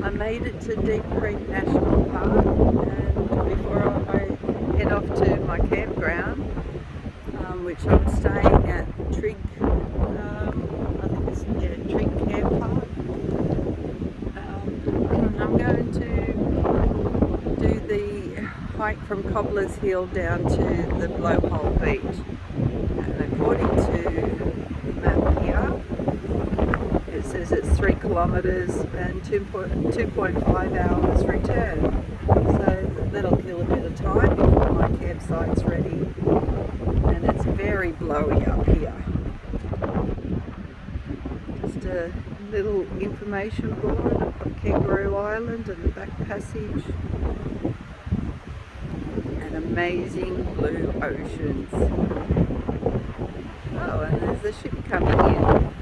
I made it to Deep Creek National Park, and before I head off to my campground, which I'm staying at Trig, I think it's Trig Campground. I'm going to do the hike from Cobbler Hill down to the Blowhole beach, and according to the map here, it says it's 3 kilometres and 2.5 hours return. So that'll kill a bit of time before my campsite's ready. And it's very blowy up here. Just a little information board of Kangaroo Island and the back passage. And amazing blue oceans. Oh, and there's a ship coming in.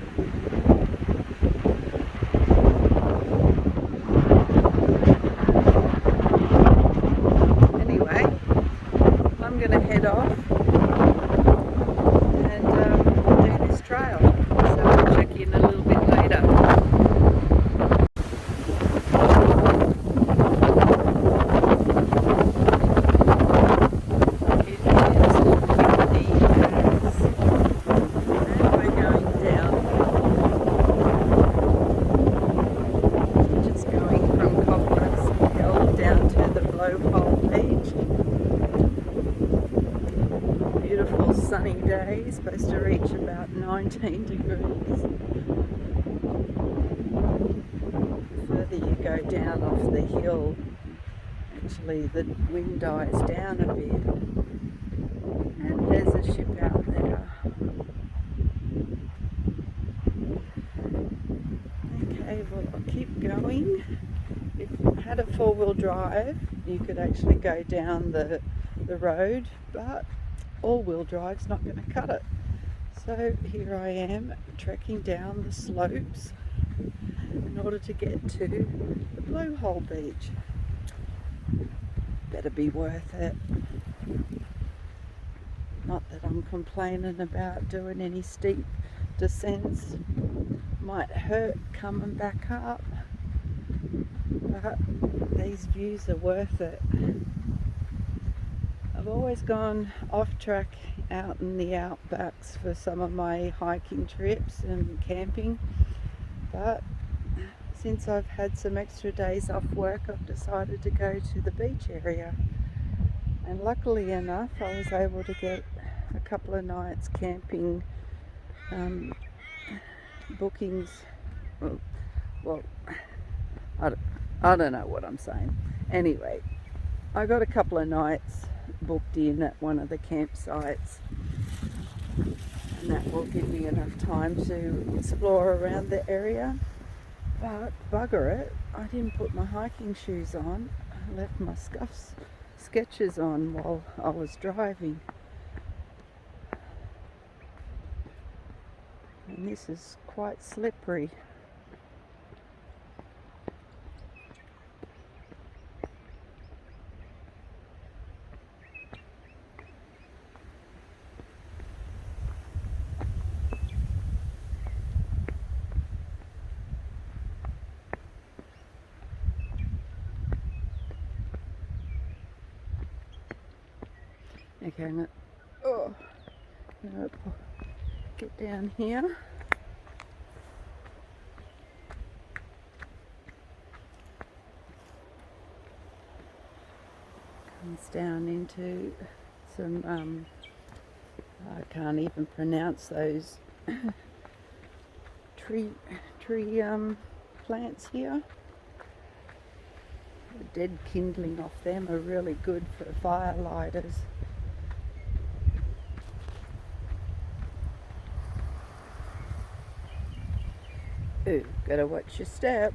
I'm going to head off and do this trail, so I'll check in a little bit later. It is windy and we're going down, just going from Cobbler Hill down to the Blowhole beach. Beautiful sunny day, supposed to reach about 19 degrees. The further you go down off the hill, actually the wind dies down a bit, and there's a ship out there. Okay, well I'll keep going. If you had a 4-wheel drive, you could actually go down the road, but all-wheel drive's not going to cut it. So here I am trekking down the slopes in order to get to the Blowhole beach. Better be worth it. Not that I'm complaining about doing any steep descents. Might hurt coming back up, but these views are worth it. I've always gone off track out in the outbacks for some of my hiking trips and camping, but since I've had some extra days off work, I've decided to go to the beach area, and luckily enough I was able to get a couple of nights camping bookings. Well, I don't know what I'm saying. Anyway, I got a couple of nights booked in at one of the campsites, and that will give me enough time to explore around the area. But bugger it, I didn't put my hiking shoes on. I left my sketches on while I was driving, and this is quite slippery. Okay, I'm gonna get down here. Comes down into some, I can't even pronounce those tree plants here. The dead kindling off them are really good for fire lighters. Ooh, gotta watch your step.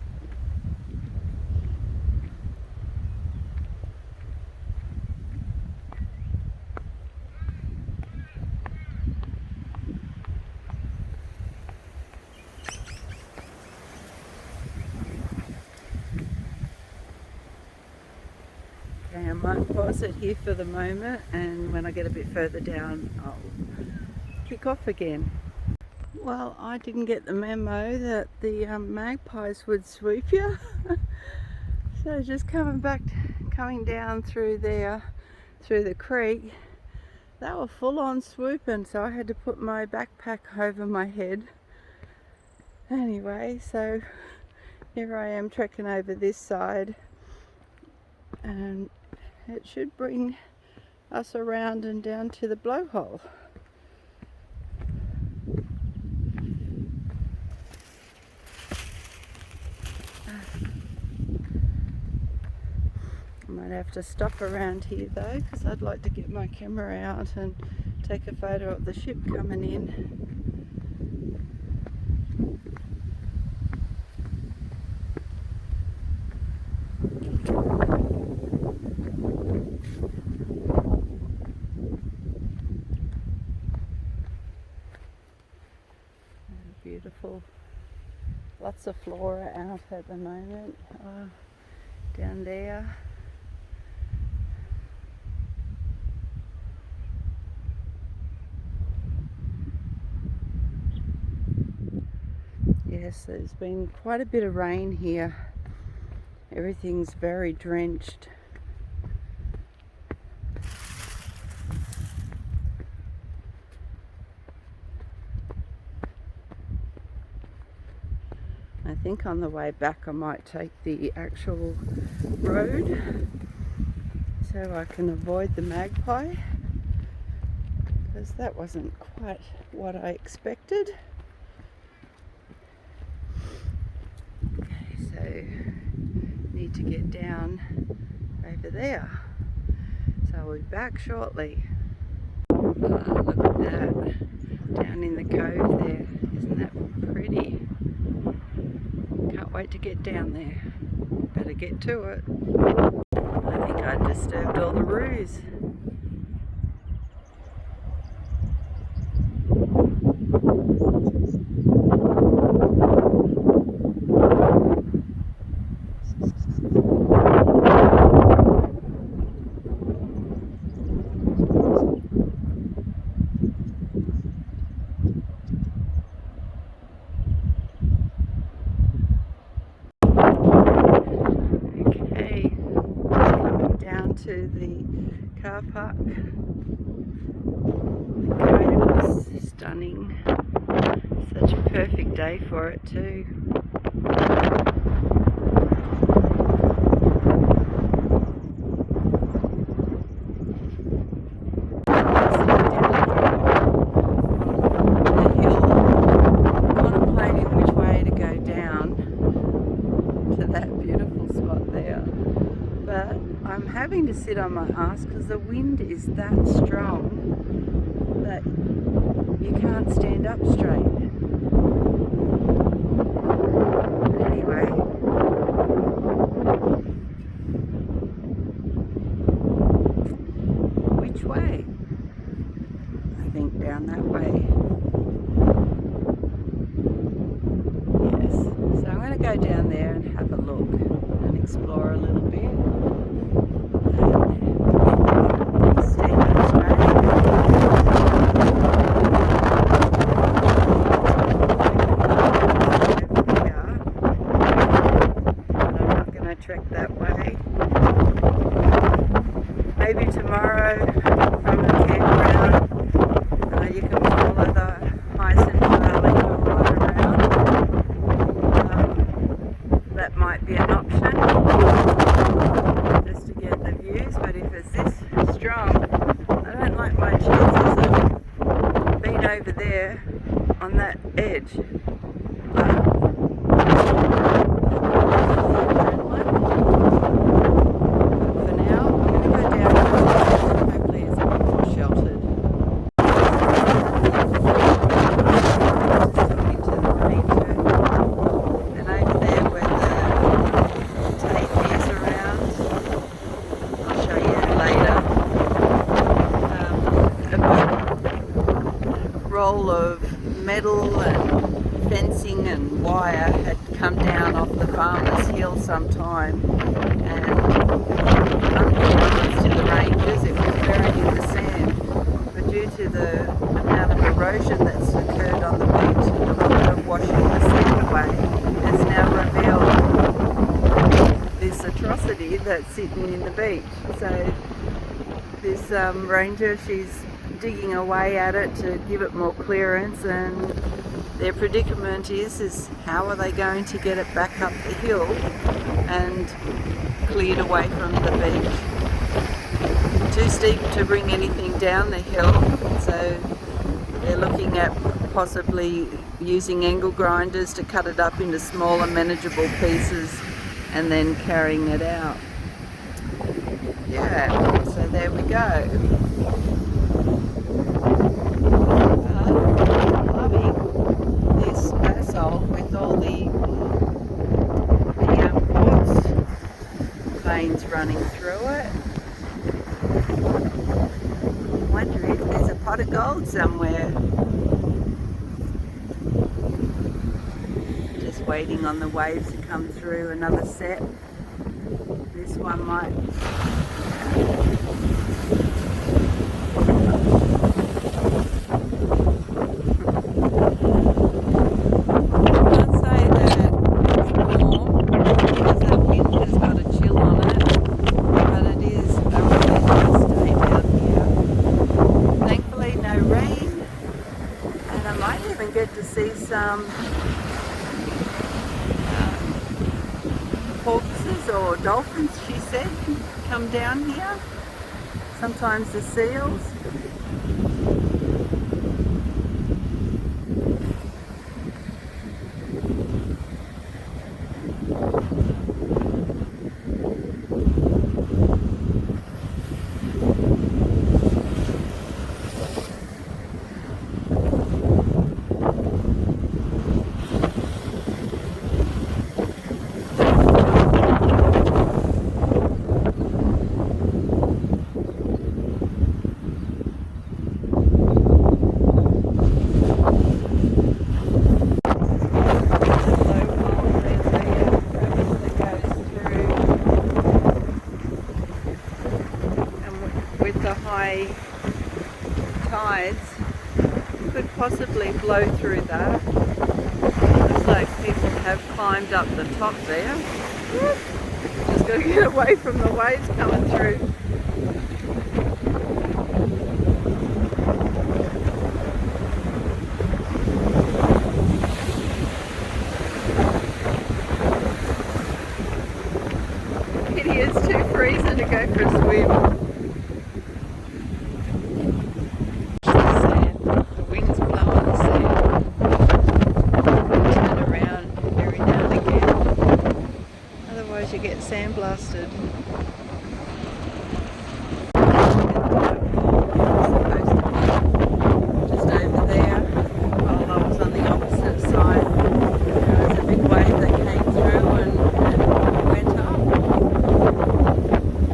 Okay, I might pause it here for the moment, and when I get a bit further down I'll kick off again. Well, I didn't get the memo that the magpies would swoop you. So just coming down through there, through the creek, they were full on swooping, so I had to put my backpack over my head. Anyway, so here I am trekking over this side, and it should bring us around and down to the Blowhole. I might have to stop around here though, because I'd like to get my camera out and take a photo of the ship coming in. Beautiful. Lots of flora out at the moment. Down there. Yes, there's been quite a bit of rain here. Everything's very drenched. I think on the way back I might take the actual road so I can avoid the magpie, because that wasn't quite what I expected. Okay, so need to get down over there. So I'll be back shortly. Look at that, down in the cove there. Isn't that pretty? Can't wait to get down there. Better get to it. I think I disturbed all the roos. To the car park. The cove is stunning. Such a perfect day for it too. The hill, contemplating which way to go down to that beautiful spot there. But I'm having to sit on my ass because the wind is that strong that you can't stand up straight. But anyway, which way? I think down that way. Yes, so I'm going to go down there and have a look and explore a little bit. Trek that way. Maybe tomorrow from the campground you can follow the Hyacinth Valley and ride around. That might be an option just to get the views, but if it's this strong, I don't like my chances of being over there on that edge. Roll of metal and fencing and wire had come down off the farmer's hill sometime, and unbeknownst to the rangers it was buried in the sand, but due to the amount of erosion that's occurred on the beach and the water washing the sand away, it's now revealed this atrocity. curiosity that's sitting in the beach. So this ranger, she's digging away at it to give it more clearance, and their predicament is how are they going to get it back up the hill and cleared away from the beach. Too steep to bring anything down the hill, so they're looking at possibly using angle grinders to cut it up into smaller manageable pieces and then carrying it out. Yeah, so there we go. Loving this basalt with all the quartz veins running through it. I wonder if there's a pot of gold somewhere. Just waiting on the waves to come through. Another set. This one might. Get to see some porpoises or dolphins, she said, come down here. Sometimes the seals. High tides could possibly blow through that. Looks like people have climbed up the top there. Just got to get away from the waves coming through. It is too freezing to go for a swim. You get sandblasted. Just over there, while I was on the opposite side, there was a big wave that came through and went up.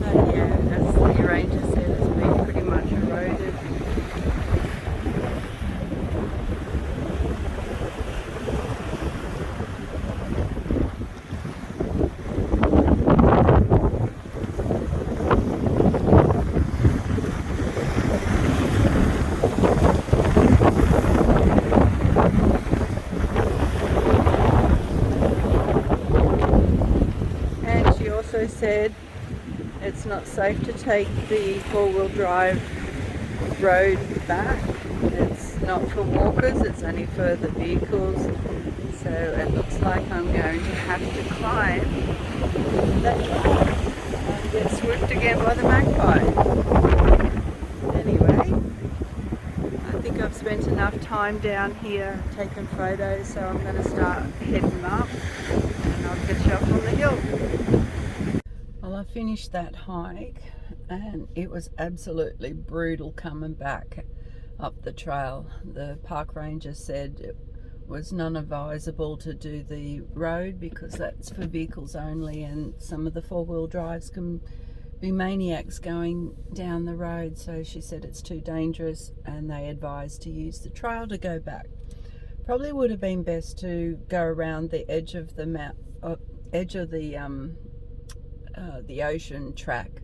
But yeah, as the ranger said, it's been pretty much eroded. Said it's not safe to take the four-wheel drive road back. It's not for walkers, it's only for the vehicles. So it looks like I'm going to have to climb that track and get swooped again by the magpie. Anyway, I think I've spent enough time down here taking photos, so I'm going to start heading up and I'll catch up on the hill. Well, I finished that hike and it was absolutely brutal coming back up the trail. The park ranger said it was non-advisable to do the road because that's for vehicles only, and some of the four-wheel drives can be maniacs going down the road, so she said it's too dangerous and they advised to use the trail to go back. Probably would have been best to go around the edge of the the ocean track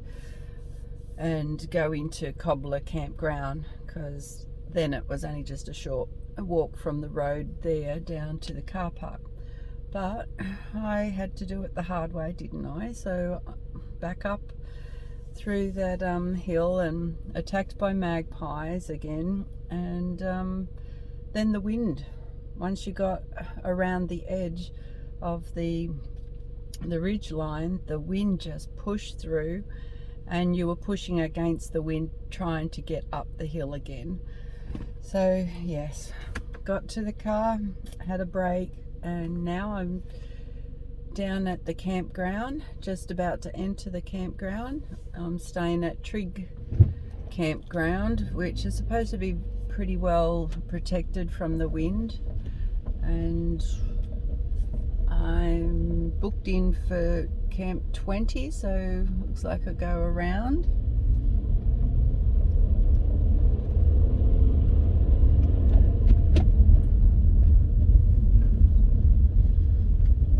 and go into Cobbler Campground, because then it was only just a short walk from the road there down to the car park. But I had to do it the hard way, didn't I? So back up through that hill and attacked by magpies again. And then the wind, once you got around the edge of the ridge line, the wind just pushed through and you were pushing against the wind trying to get up the hill again. So yes, got to the car, had a break, and now I'm down at the campground, just about to enter the campground. I'm staying at Trig Campground, which is supposed to be pretty well protected from the wind, and I'm booked in for Camp 20, so looks like I'll go around.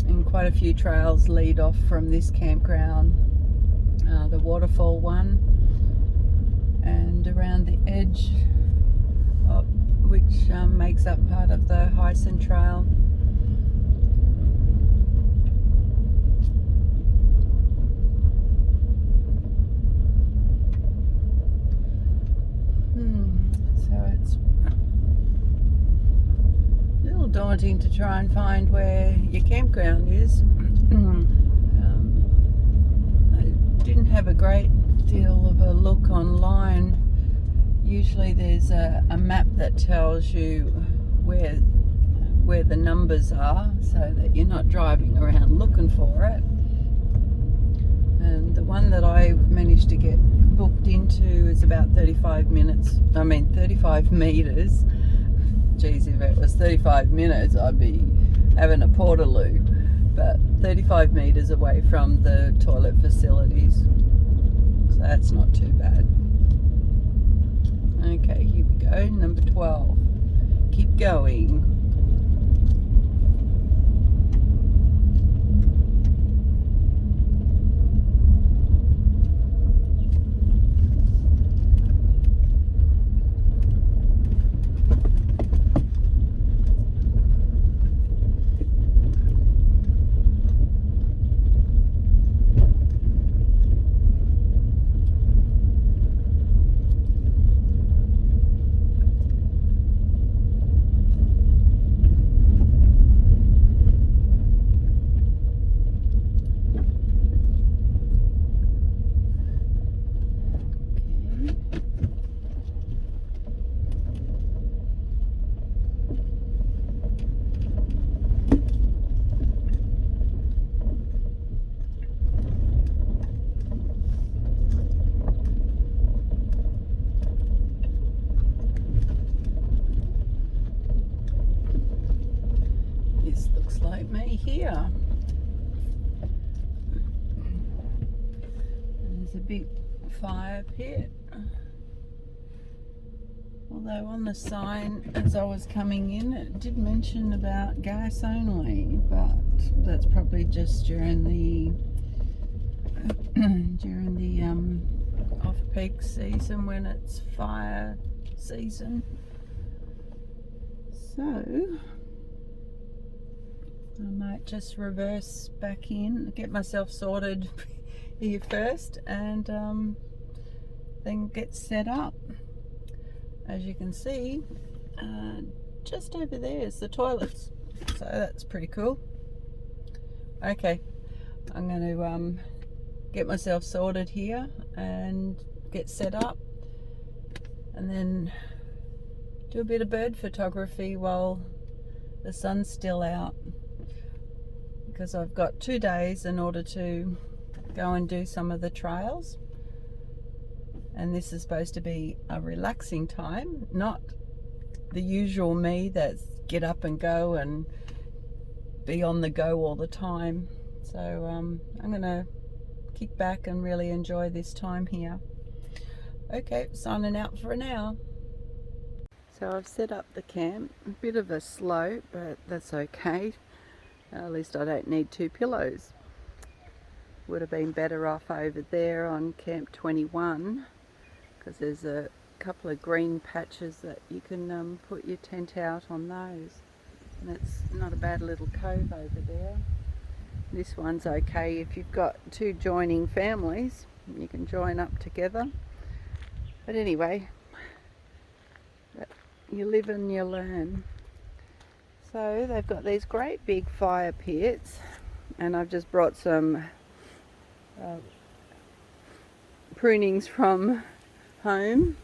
And quite a few trails lead off from this campground. The waterfall one, and around the edge, which makes up part of the Hyson Trail. So it's a little daunting to try and find where your campground is. I didn't have a great deal of a look online. Usually there's a map that tells you where the numbers are, so that you're not driving around looking for it. And the one that I managed to get booked into is about 35 meters. Geez, if it was 35 minutes, I'd be having a portaloo. But 35 meters away from the toilet facilities, so that's not too bad. Okay, here we go, number 12. Keep going. Like me here. There's a big fire pit. Although on the sign as I was coming in it did mention about gas only, but that's probably just during the off-peak season when it's fire season. So I might just reverse back in, get myself sorted here first, and then get set up. As you can see, just over there is the toilets, so that's pretty cool. Okay, I'm going to get myself sorted here and get set up, and then do a bit of bird photography while the sun's still out, because I've got 2 days in order to go and do some of the trails, and this is supposed to be a relaxing time, not the usual me that's get up and go and be on the go all the time. So I'm gonna kick back and really enjoy this time here. Okay, signing out for now. So I've set up the camp, a bit of a slope, but that's okay. At least I don't need 2 pillows. Would have been better off over there on Camp 21, because there's a couple of green patches that you can put your tent out on those. And it's not a bad little cove over there. This one's okay if you've got two joining families, you can join up together. But anyway, you live and you learn. So they've got these great big fire pits, and I've just brought some prunings from home.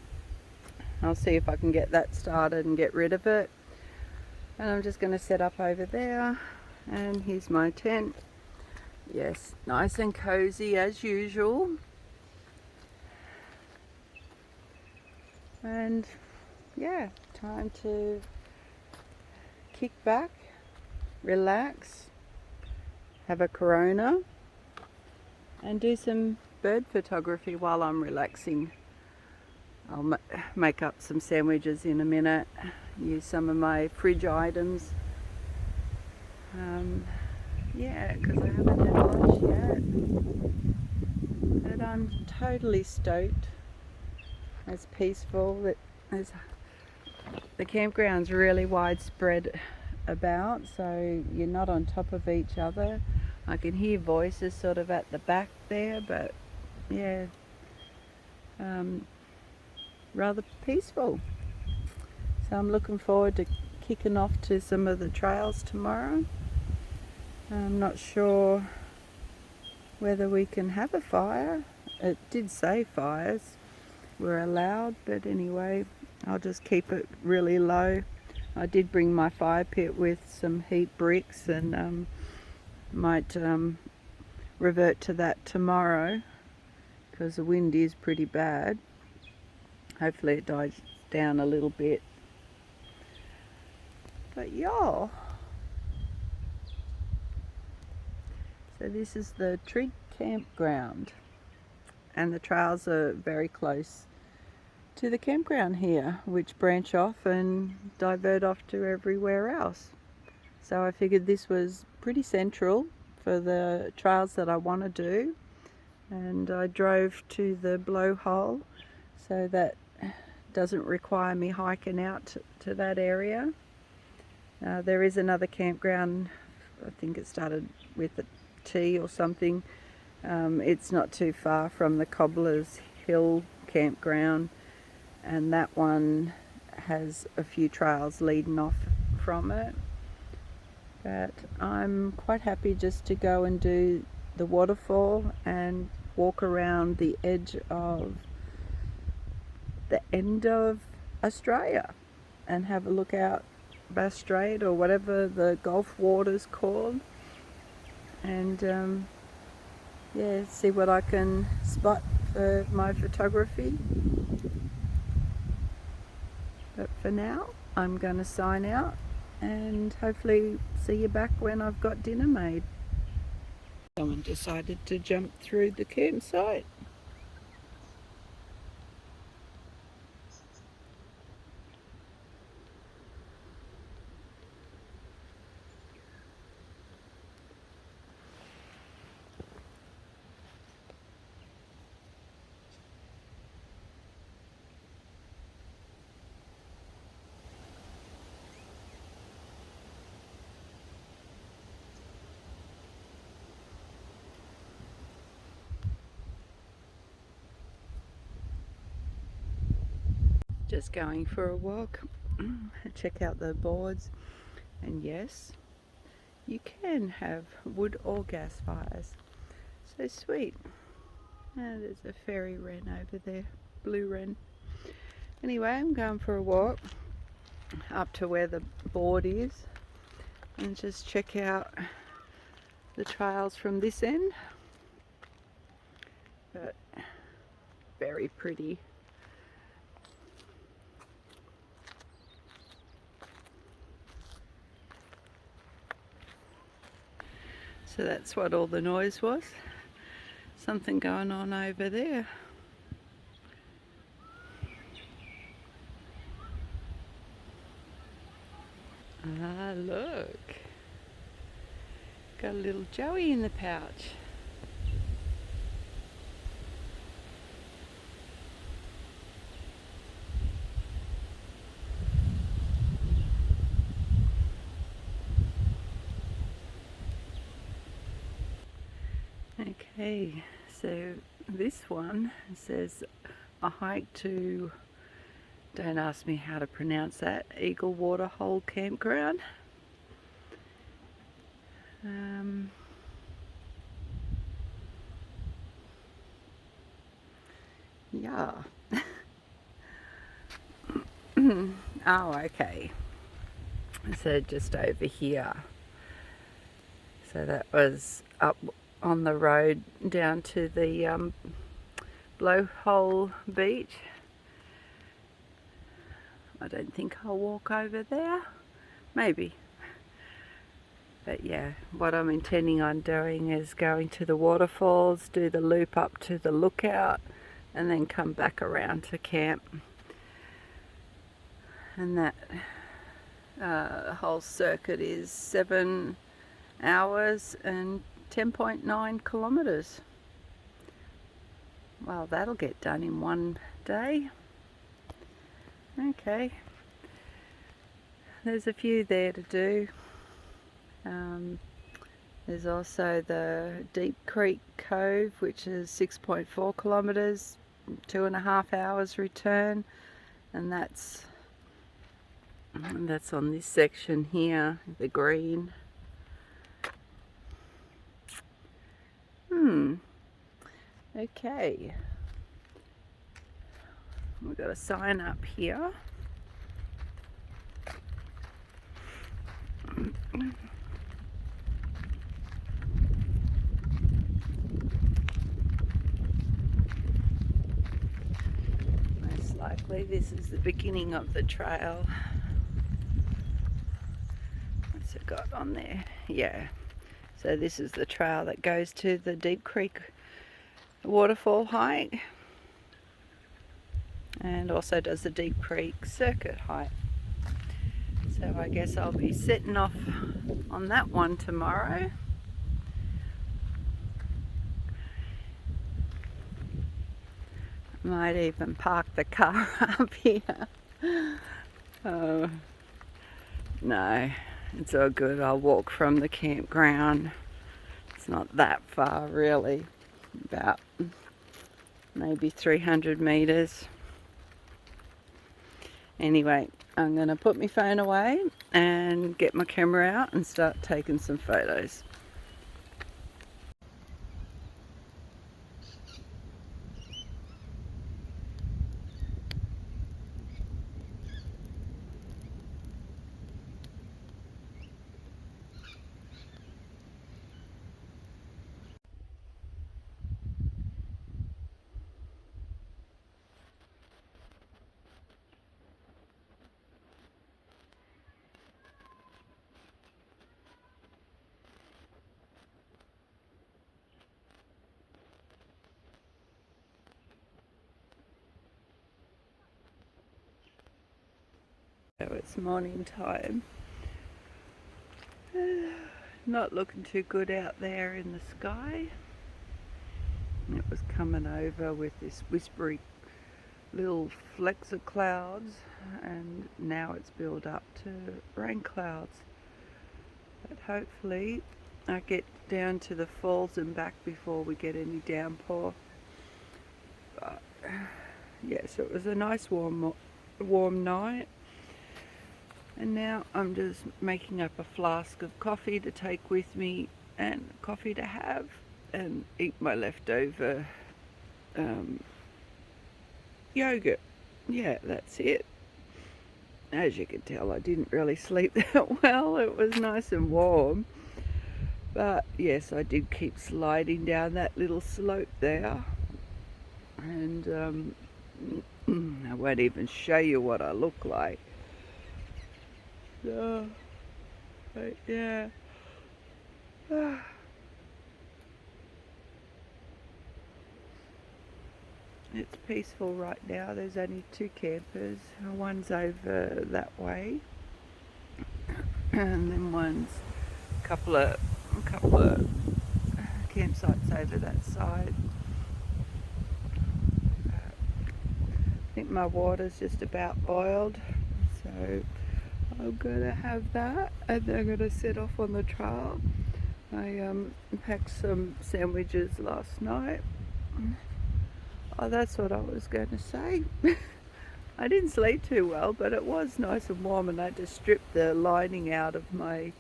I'll see if I can get that started and get rid of it. And I'm just going to set up over there. And here's my tent. Yes, nice and cozy as usual. And yeah, time to kick back, relax, have a Corona, and do some bird photography while I'm relaxing. I'll make up some sandwiches in a minute, use some of my fridge items. Yeah, because I haven't had lunch yet. But I'm totally stoked. It's peaceful. The campground's really widespread about, so you're not on top of each other. I can hear voices sort of at the back there, but yeah, rather peaceful. So I'm looking forward to kicking off to some of the trails tomorrow. I'm not sure whether we can have a fire. It did say fires were allowed, but anyway, I'll just keep it really low. I did bring my fire pit with some heat bricks, and might revert to that tomorrow because the wind is pretty bad. Hopefully it dies down a little bit. But y'all, so this is the Trig Campground, and the trails are very close to the campground here, which branch off and divert off to everywhere else. So I figured this was pretty central for the trails that I want to do, and I drove to the Blowhole, so that doesn't require me hiking out to that area. There is another campground, I think it started with a T or something. It's not too far from the Cobbler Hill campground, and that one has a few trails leading off from it. But I'm quite happy just to go and do the waterfall and walk around the edge of the end of Australia and have a look out Bass Strait or whatever the Gulf water's called, and yeah, see what I can spot for my photography. But for now, I'm going to sign out and hopefully see you back when I've got dinner made. Someone decided to jump through the campsite. Just going for a walk, check out the boards, and yes, you can have wood or gas fires. So sweet. There's a fairy wren over there, blue wren. Anyway, I'm going for a walk up to where the board is and just check out the trails from this end. But very pretty. So that's what all the noise was. Something going on over there. Ah, look. Got a little Joey in the pouch. Okay, so this one says a hike to, don't ask me how to pronounce that, Eagle Waterhole Campground. Yeah. Oh, okay. So just over here. So that was up on the road down to the Blowhole beach. I don't think I'll walk over there. Maybe. But yeah, what I'm intending on doing is going to the waterfalls, do the loop up to the lookout, and then come back around to camp. And that whole circuit is 7 hours and 10.9 kilometers. Well, that'll get done in one day. Okay. There's a few there to do. There's also the Deep Creek Cove, which is 6.4 kilometers, 2.5 hours return, and that's on this section here, the green. Okay. We've got a sign up here. Most likely this is the beginning of the trail. What's it got on there? Yeah. So this is the trail that goes to the Deep Creek waterfall hike, and also does the Deep Creek circuit hike. So I guess I'll be setting off on that one tomorrow. Might even park the car up here. Oh, no, it's all good. I'll walk from the campground. It's not that far really, about maybe 300 meters. Anyway, I'm going to put my phone away and get my camera out and start taking some photos. So it's morning time. Not looking too good out there in the sky. It was coming over with this whispery little flecks of clouds, and now it's built up to rain clouds. But hopefully I get down to the falls and back before we get any downpour. But yes, it was a nice warm night. And now I'm just making up a flask of coffee to take with me and coffee to have, and eat my leftover yogurt. Yeah, that's it. As you can tell, I didn't really sleep that well. It was nice and warm. But yes, I did keep sliding down that little slope there. And I won't even show you what I look like. So, but yeah. It's peaceful right now. There's only 2 campers. One's over that way, and then one's a couple of campsites over that side. I think my water's just about boiled, so I'm gonna have that, and then I'm gonna set off on the trail. I packed some sandwiches last night. Oh, that's what I was going to say. I didn't sleep too well, but it was nice and warm, and I had to strip the lining out of my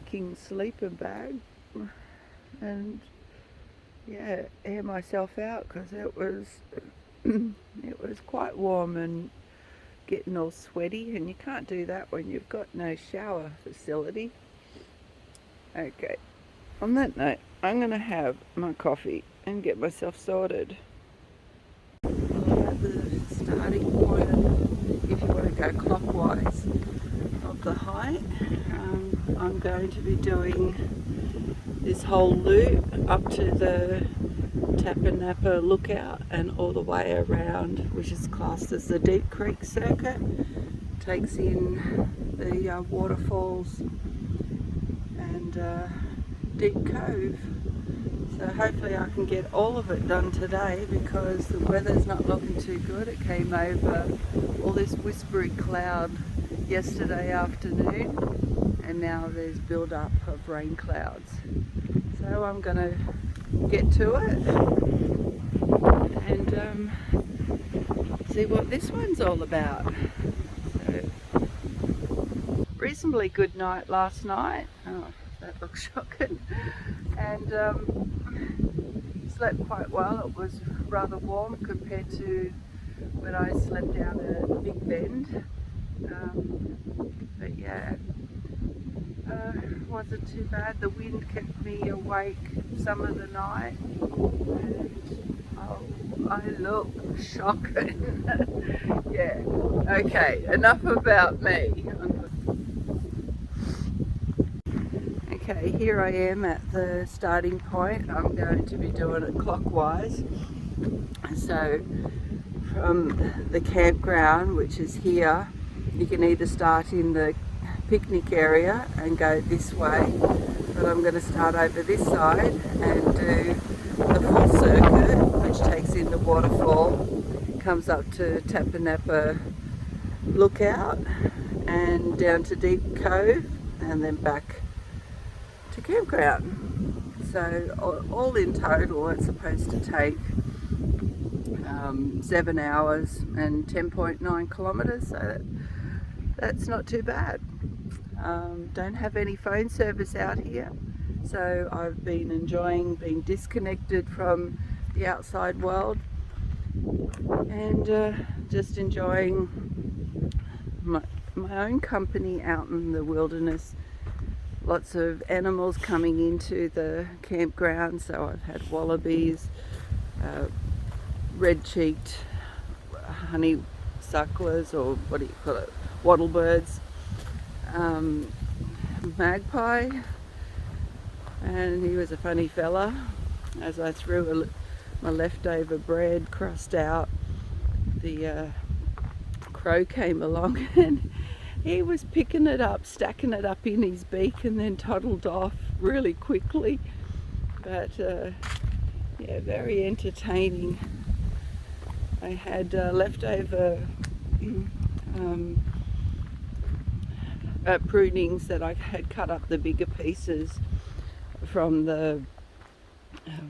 king sleeping bag and yeah, air myself out because it was it was quite warm and getting all sweaty, and you can't do that when you've got no shower facility. Okay, on that note, I'm going to have my coffee and get myself sorted. Well, at the starting point, if you want to go clockwise of the height, I'm going to be doing this whole loop up to the Tappanappa Lookout and all the way around, which is classed as the Deep Creek Circuit. Takes in the waterfalls and Deep Cove. So hopefully I can get all of it done today because the weather's not looking too good. It came over all this whispery cloud yesterday afternoon, and now there's build-up of rain clouds. So I'm going to get to it and see what this one's all about. So, reasonably good night last night. Oh, that looks shocking. And slept quite well. It was rather warm compared to when I slept down at Big Bend. But yeah, wasn't too bad. The wind kept me awake some of the night, and oh, I look shocking. Yeah, okay, enough about me. Okay, here I am at the starting point. I'm going to be doing it clockwise. So from the campground, which is here, you can either start in the picnic area and go this way, but I'm going to start over this side and do the full circuit, which takes in the waterfall, comes up to Tappanappa Lookout and down to Deep Cove, and then back to campground. So all in total it's supposed to take 7 hours and 10.9 kilometres, so that's not too bad. Don't have any phone service out here, so I've been enjoying being disconnected from the outside world and just enjoying my own company out in the wilderness. Lots of animals coming into the campground, so I've had wallabies, red-cheeked honeysucklers, or what do you call it, wattlebirds, magpie, and he was a funny fella. As I threw my leftover bread crust out, the crow came along and he was picking it up, stacking it up in his beak, and then toddled off really quickly. But yeah, very entertaining. I had leftover prunings that I had cut up the bigger pieces from the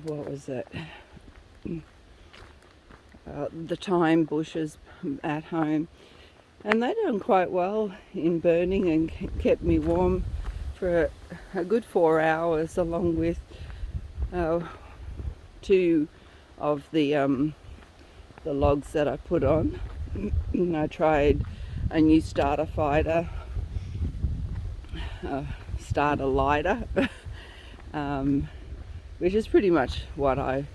what was it? The thyme bushes at home, and they done quite well in burning and kept me warm for a good 4 hours, along with 2 of the logs that I put on. I tried a new starter fighter, starter lighter, which is pretty much what I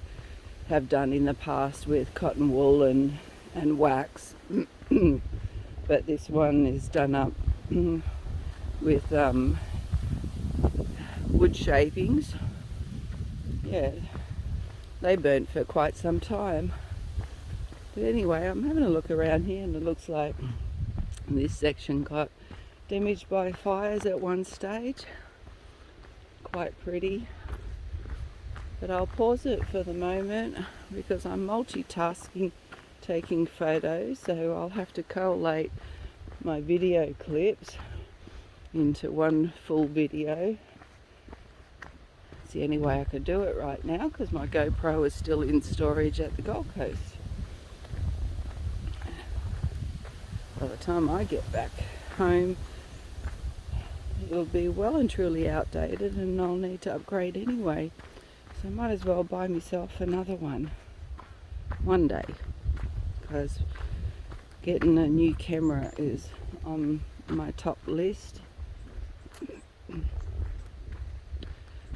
have done in the past with cotton wool and wax. But this one is done up with wood shavings. Yeah, they burnt for quite some time. But anyway, I'm having a look around here, and it looks like this section got damaged by fires at one stage. Quite pretty. But I'll pause it for the moment because I'm multitasking, taking photos, so I'll have to collate my video clips into one full video. the only way I could do it right now because my GoPro is still in storage at the Gold Coast. By the time I get back home, it'll be well and truly outdated and I'll need to upgrade anyway. So I might as well buy myself another one day, because getting a new camera is on my top list.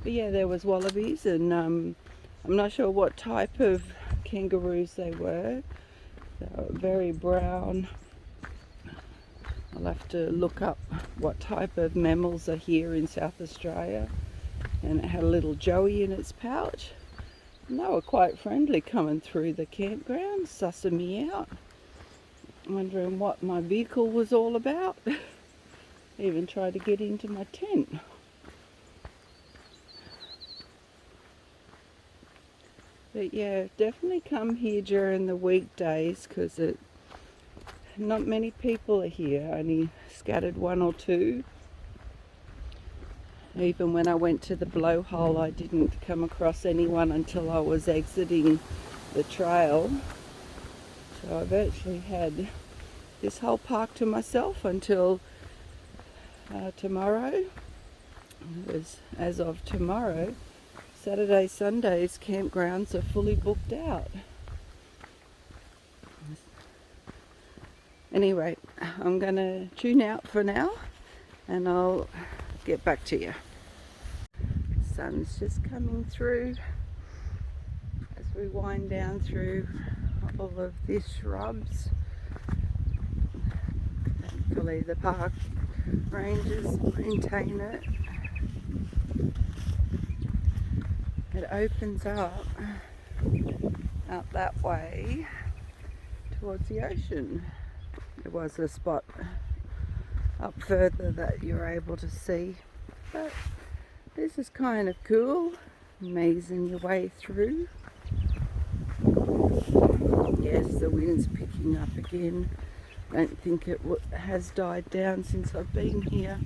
But yeah, there was wallabies, and I'm not sure what type of kangaroos they were. They were very brown. I'll have to look up what type of mammals are here in South Australia. And it had a little joey in its pouch. And they were quite friendly coming through the campground, sussing me out, wondering what my vehicle was all about. Even tried to get into my tent. But yeah, definitely come here during the weekdays, because not many people are here, only scattered one or two. Even when I went to the Blowhole, I didn't come across anyone until I was exiting the trail. So I've actually had this whole park to myself until tomorrow. As of tomorrow, Saturday, Sundays, campgrounds are fully booked out. Anyway, I'm going to tune out for now and I'll get back to you. Sun's just coming through as we wind down through all of these shrubs. Thankfully the park rangers maintain it. It opens up out that way towards the ocean. There was a spot up further that you're able to see, but this is kind of cool, mazing your way through. Yes, the wind's picking up again. I don't think it has died down since I've been here.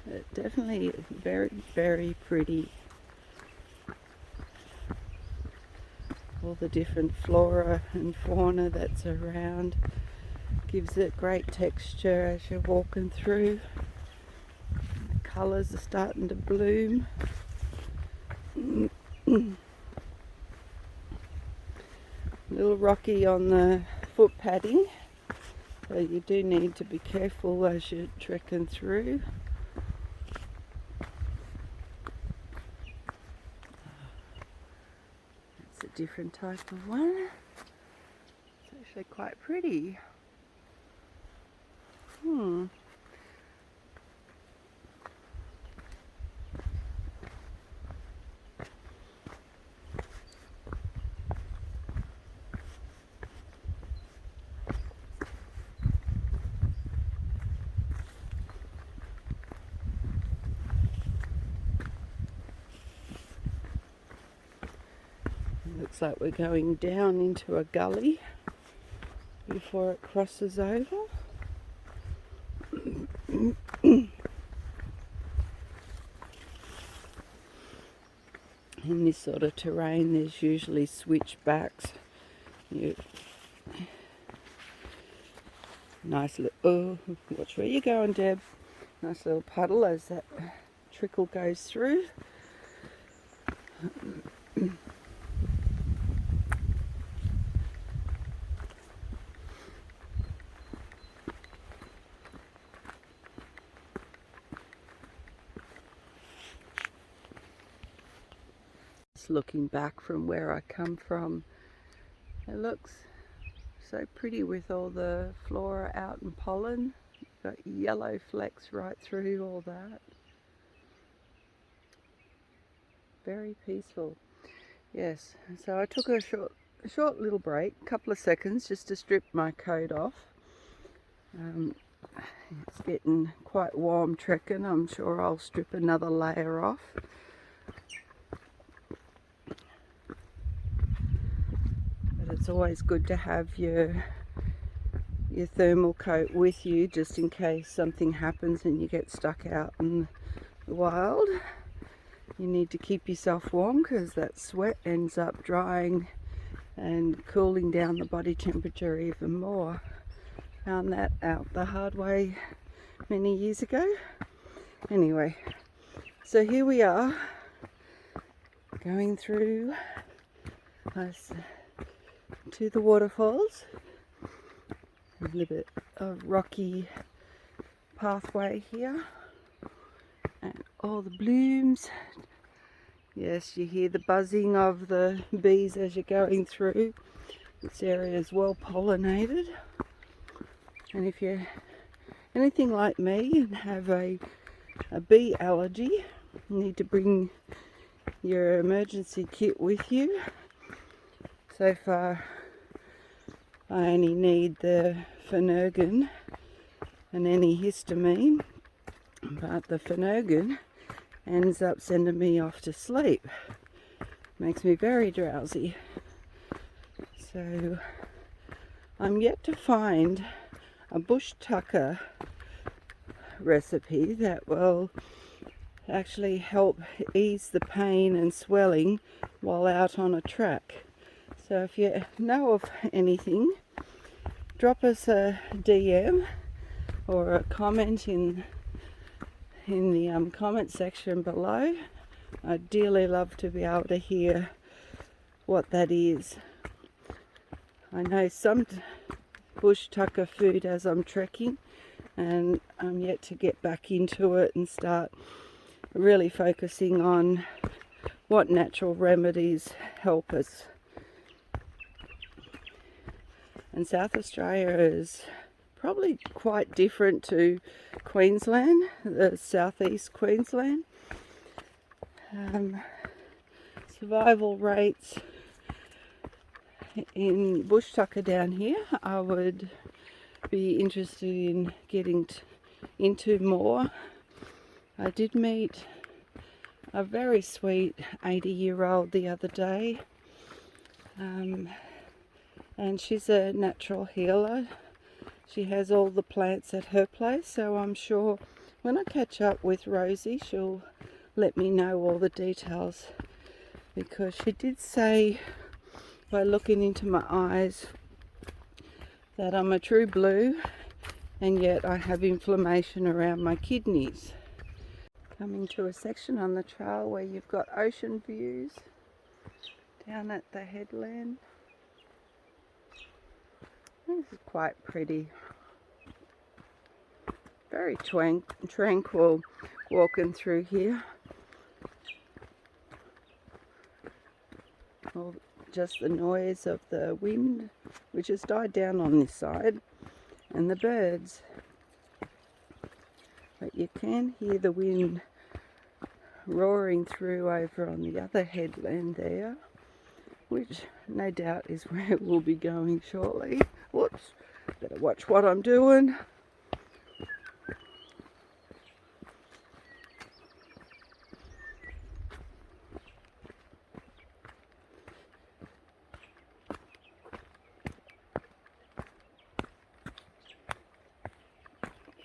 It definitely is very, very pretty. All the different flora and fauna that's around gives it great texture as you're walking through. The colours are starting to bloom. A little rocky on the foot padding, so you do need to be careful as you're trekking through. It's a different type of one. It's actually quite pretty. Looks like we're going down into a gully before it crosses over. In this sort of terrain, there's usually switchbacks. Nice little, oh, watch where you're going, Deb. Nice little puddle as that trickle goes through. Looking back from where I come from, it looks so pretty with all the flora out and pollen. Got yellow flecks right through all that. Very peaceful. Yes, so I took a short little break, a couple of seconds, just to strip my coat off. It's getting quite warm trekking. I'm sure I'll strip another layer off. It's always good to have your your thermal coat with you, just in case something happens and you get stuck out in the wild. You need to keep yourself warm because that sweat ends up drying and cooling down the body temperature even more. Found that out the hard way many years ago. Anyway, so here we are going through to the waterfalls. A little bit of rocky pathway here and all the blooms. Yes, you hear the buzzing of the bees as you're going through. This area is well pollinated, and if you're anything like me and have a bee allergy, you need to bring your emergency kit with you. So far I only need the Phenergan and any histamine, but the Phenergan ends up sending me off to sleep. Makes me very drowsy. So I'm yet to find a bush tucker recipe that will actually help ease the pain and swelling while out on a track. So if you know of anything, drop us a DM or a comment in the comment section below. I'd dearly love to be able to hear what that is. I know some bush tucker food as I'm trekking, and I'm yet to get back into it and start really focusing on what natural remedies help us. And South Australia is probably quite different to Queensland, the southeast Queensland. Survival rates in bush tucker down here, I would be interested in getting into more. I did meet a very sweet 80-year-old the other day, and she's a natural healer. She has all the plants at her place, so I'm sure when I catch up with Rosie, she'll let me know all the details, because she did say by looking into my eyes that I'm a true blue, and yet I have inflammation around my kidneys. Coming to a section on the trail where you've got ocean views down at the headland. This is quite pretty. Very tranquil walking through here. Well, just the noise of the wind, which has died down on this side, and the birds. But you can hear the wind roaring through over on the other headland there, which no doubt is where we'll be going shortly. Whoops, better watch what I'm doing.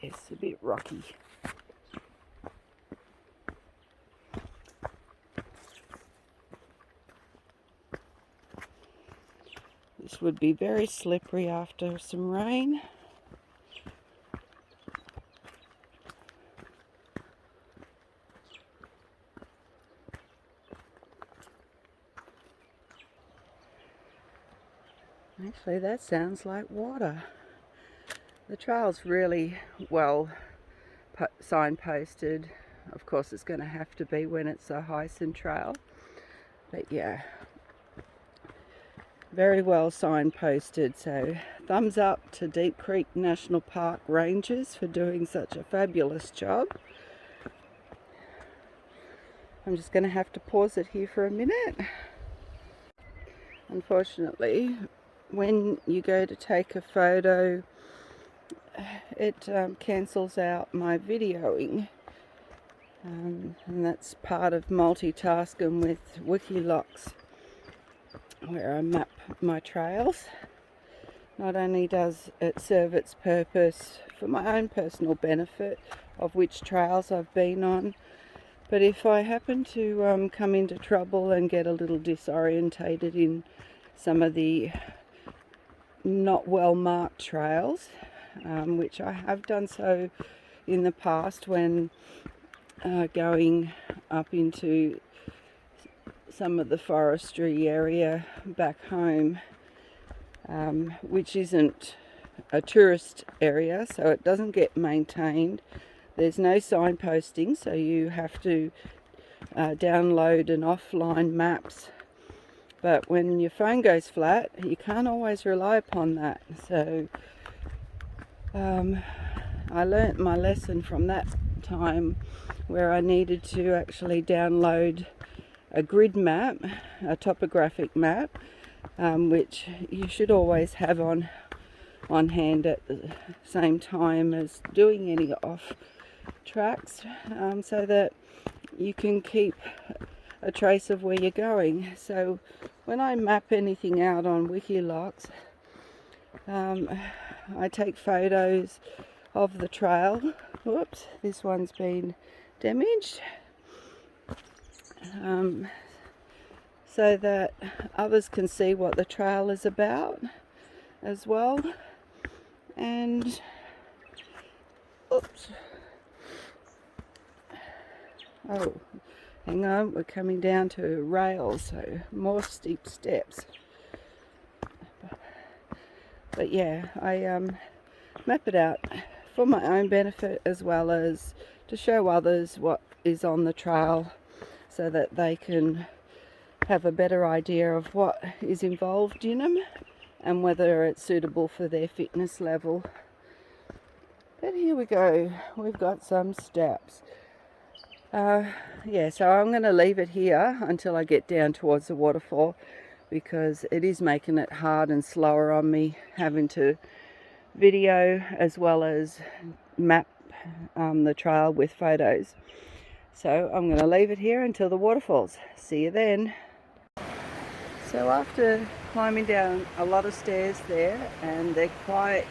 Yes, a bit rocky. This would be very slippery after some rain. Actually, that sounds like water. The trail's really well signposted. Of course, it's going to have to be when it's a Hyson trail. But yeah, very well signposted. So thumbs up to Deep Creek National Park Rangers for doing such a fabulous job. I'm just going to have to pause it here for a minute. Unfortunately, when you go to take a photo, it cancels out my videoing, and that's part of multitasking with Wikilocks, where I map my trails. Not only does it serve its purpose for my own personal benefit of which trails I've been on, but if I happen to come into trouble and get a little disorientated in some of the not well marked trails, which I have done so in the past when going up into some of the forestry area back home, which isn't a tourist area, so it doesn't get maintained. There's no signposting, so you have to download an offline maps. But when your phone goes flat, you can't always rely upon that. So I learnt my lesson from that time, where I needed to actually download a grid map, a topographic map, which you should always have on hand at the same time as doing any off tracks, so that you can keep a trace of where you're going. So when I map anything out on Wikilocs, I take photos of the trail. Whoops, this one's been damaged, so that others can see what the trail is about as well. And oops, oh, hang on, we're coming down to rails, so more steep steps. But yeah, I map it out for my own benefit, as well as to show others what is on the trail, so that they can have a better idea of what is involved in them and whether it's suitable for their fitness level. But here we go, we've got some steps. Yeah, so I'm going to leave it here until I get down towards the waterfall, because it is making it hard and slower on me having to video as well as map the trail with photos. So I'm going to leave it here until the waterfalls. See you then. So after climbing down a lot of stairs there, and they're quite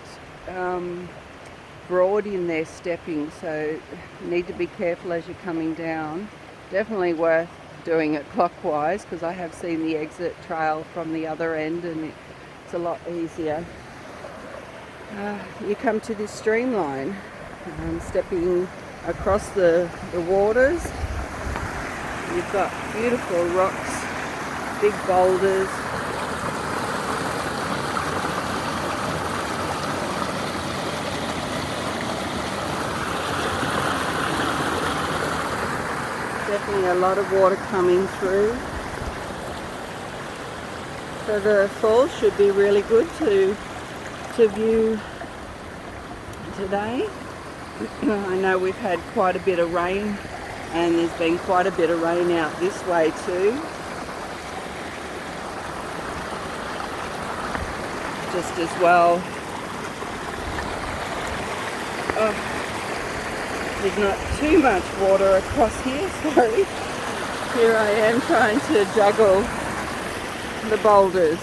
broad in their stepping, so you need to be careful as you're coming down. Definitely worth doing it clockwise, because I have seen the exit trail from the other end and it's a lot easier. You come to this streamline, stepping across the waters. You've got beautiful rocks, big boulders. Definitely a lot of water coming through. So the falls should be really good to view today. I know we've had quite a bit of rain, and there's been quite a bit of rain out this way too. Just as well. Oh, there's not too much water across here, sorry. Here I am trying to juggle the boulders.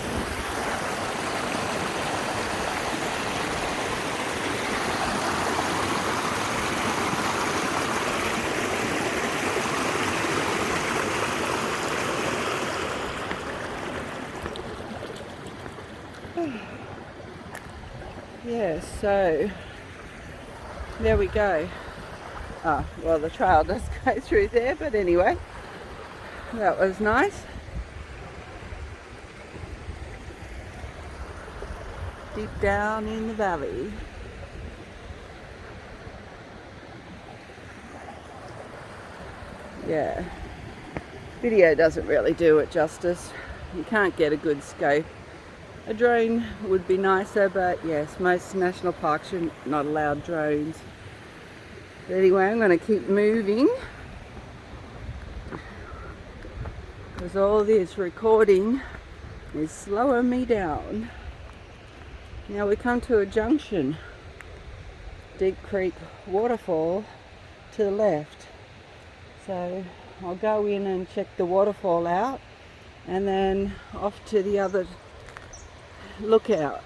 Yeah, so there we go. Well, the trail does go through there, but anyway, that was nice. Deep down in the valley. Yeah, video doesn't really do it justice. You can't get a good scope. A drone would be nicer, but yes, most national parks are not allowed drones. But anyway, I'm going to keep moving, because all this recording is slowing me down. Now we come to a junction. Deep Creek waterfall to the left. So I'll go in and check the waterfall out, and then off to the other lookout.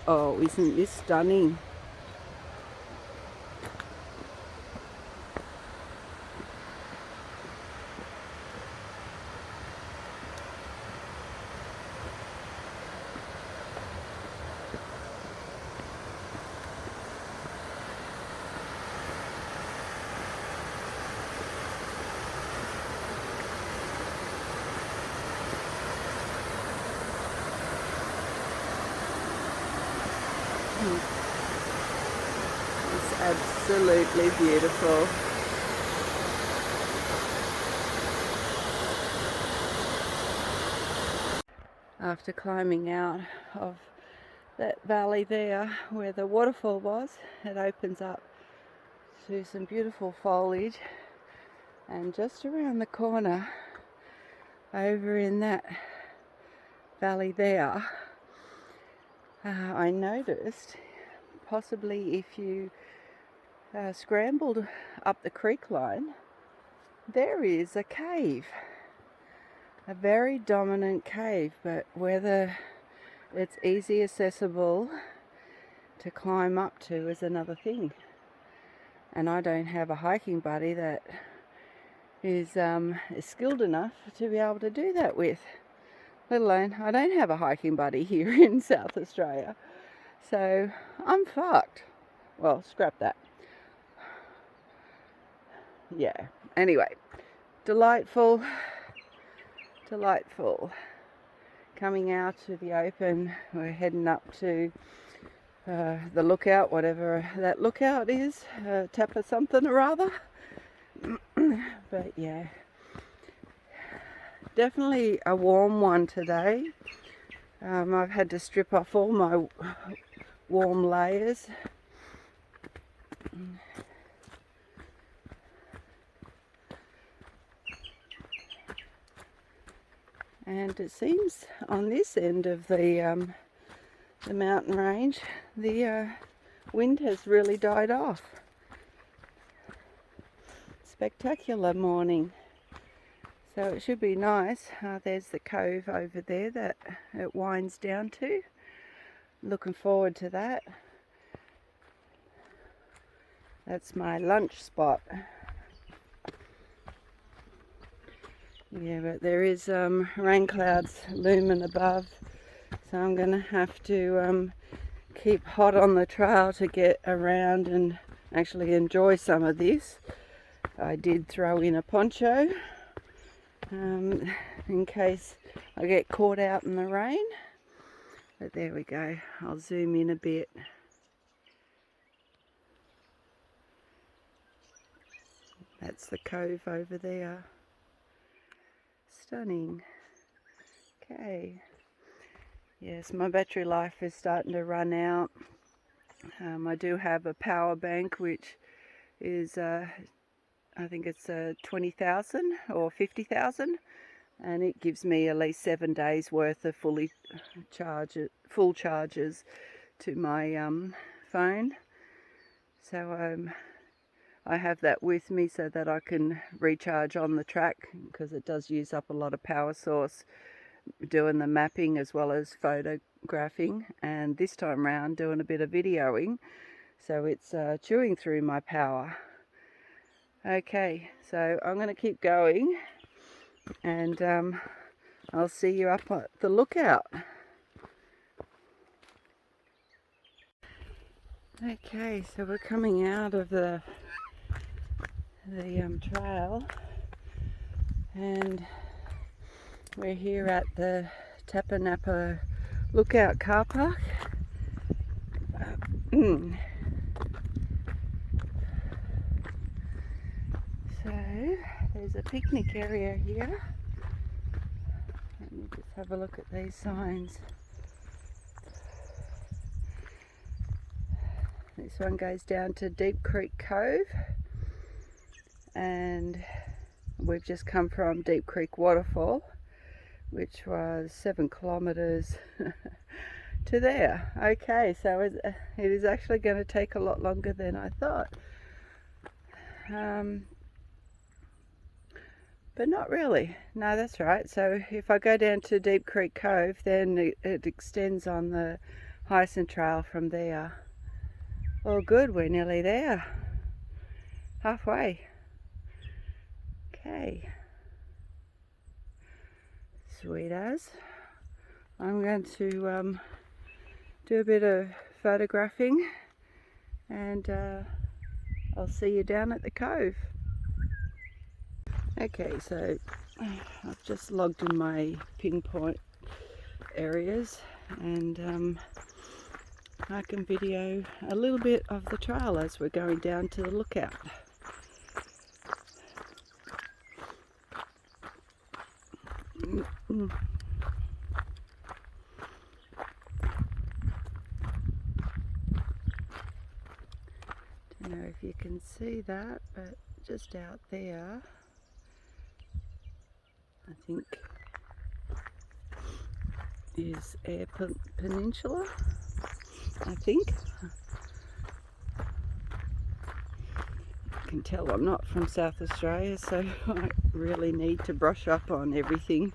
Oh, isn't this stunning? It's absolutely beautiful. After climbing out of that valley there where the waterfall was, it opens up to some beautiful foliage, and just around the corner over in that valley there, I noticed possibly if you scrambled up the creek line, there is a cave, a very dominant cave, but whether it's easy accessible to climb up to is another thing. And I don't have a hiking buddy that is skilled enough to be able to do that with, let alone I don't have a hiking buddy here in South Australia, so I'm fucked. Well, scrap that. Yeah, anyway, delightful coming out to the open. We're heading up to the lookout, whatever that lookout is, Tapa something or other. But yeah, definitely a warm one today. I've had to strip off all my warm layers. And it seems on this end of the mountain range, the wind has really died off. Spectacular morning. So it should be nice. There's the cove over there that it winds down to. Looking forward to that. That's my lunch spot. Yeah, but there is rain clouds looming above, so I'm going to have to keep hot on the trail to get around and actually enjoy some of this. I did throw in a poncho in case I get caught out in the rain, but there we go. I'll zoom in a bit. That's the cove over there. Stunning. Okay. Yes, my battery life is starting to run out. I do have a power bank which is I think it's 20,000 or 50,000, and it gives me at least 7 days worth of full charges to my phone. So I have that with me so that I can recharge on the track, because it does use up a lot of power source doing the mapping as well as photographing, and this time round doing a bit of videoing, so it's chewing through my power. Okay, so I'm going to keep going, and I'll see you up at the lookout. Okay, so we're coming out of the trail, and we're here at the Tapanapa Lookout car park. So there's a picnic area here. Let me just have a look at these signs. This one goes down to Deep Creek Cove, and we've just come from Deep Creek Waterfall, which was 7 kilometres to there. Okay, so it is actually going to take a lot longer than I thought. But not really. No, that's right. So if I go down to Deep Creek Cove, then it extends on the Hyacinth Trail from there. All good, we're nearly there. Halfway. Okay. Sweet as. I'm going to do a bit of photographing, and I'll see you down at the cove. Okay, so I've just logged in my pinpoint areas, and I can video a little bit of the trail as we're going down to the lookout. Don't know if you can see that, but just out there, I think, is Eyre Peninsula, I think. You can tell I'm not from South Australia, so I really need to brush up on everything.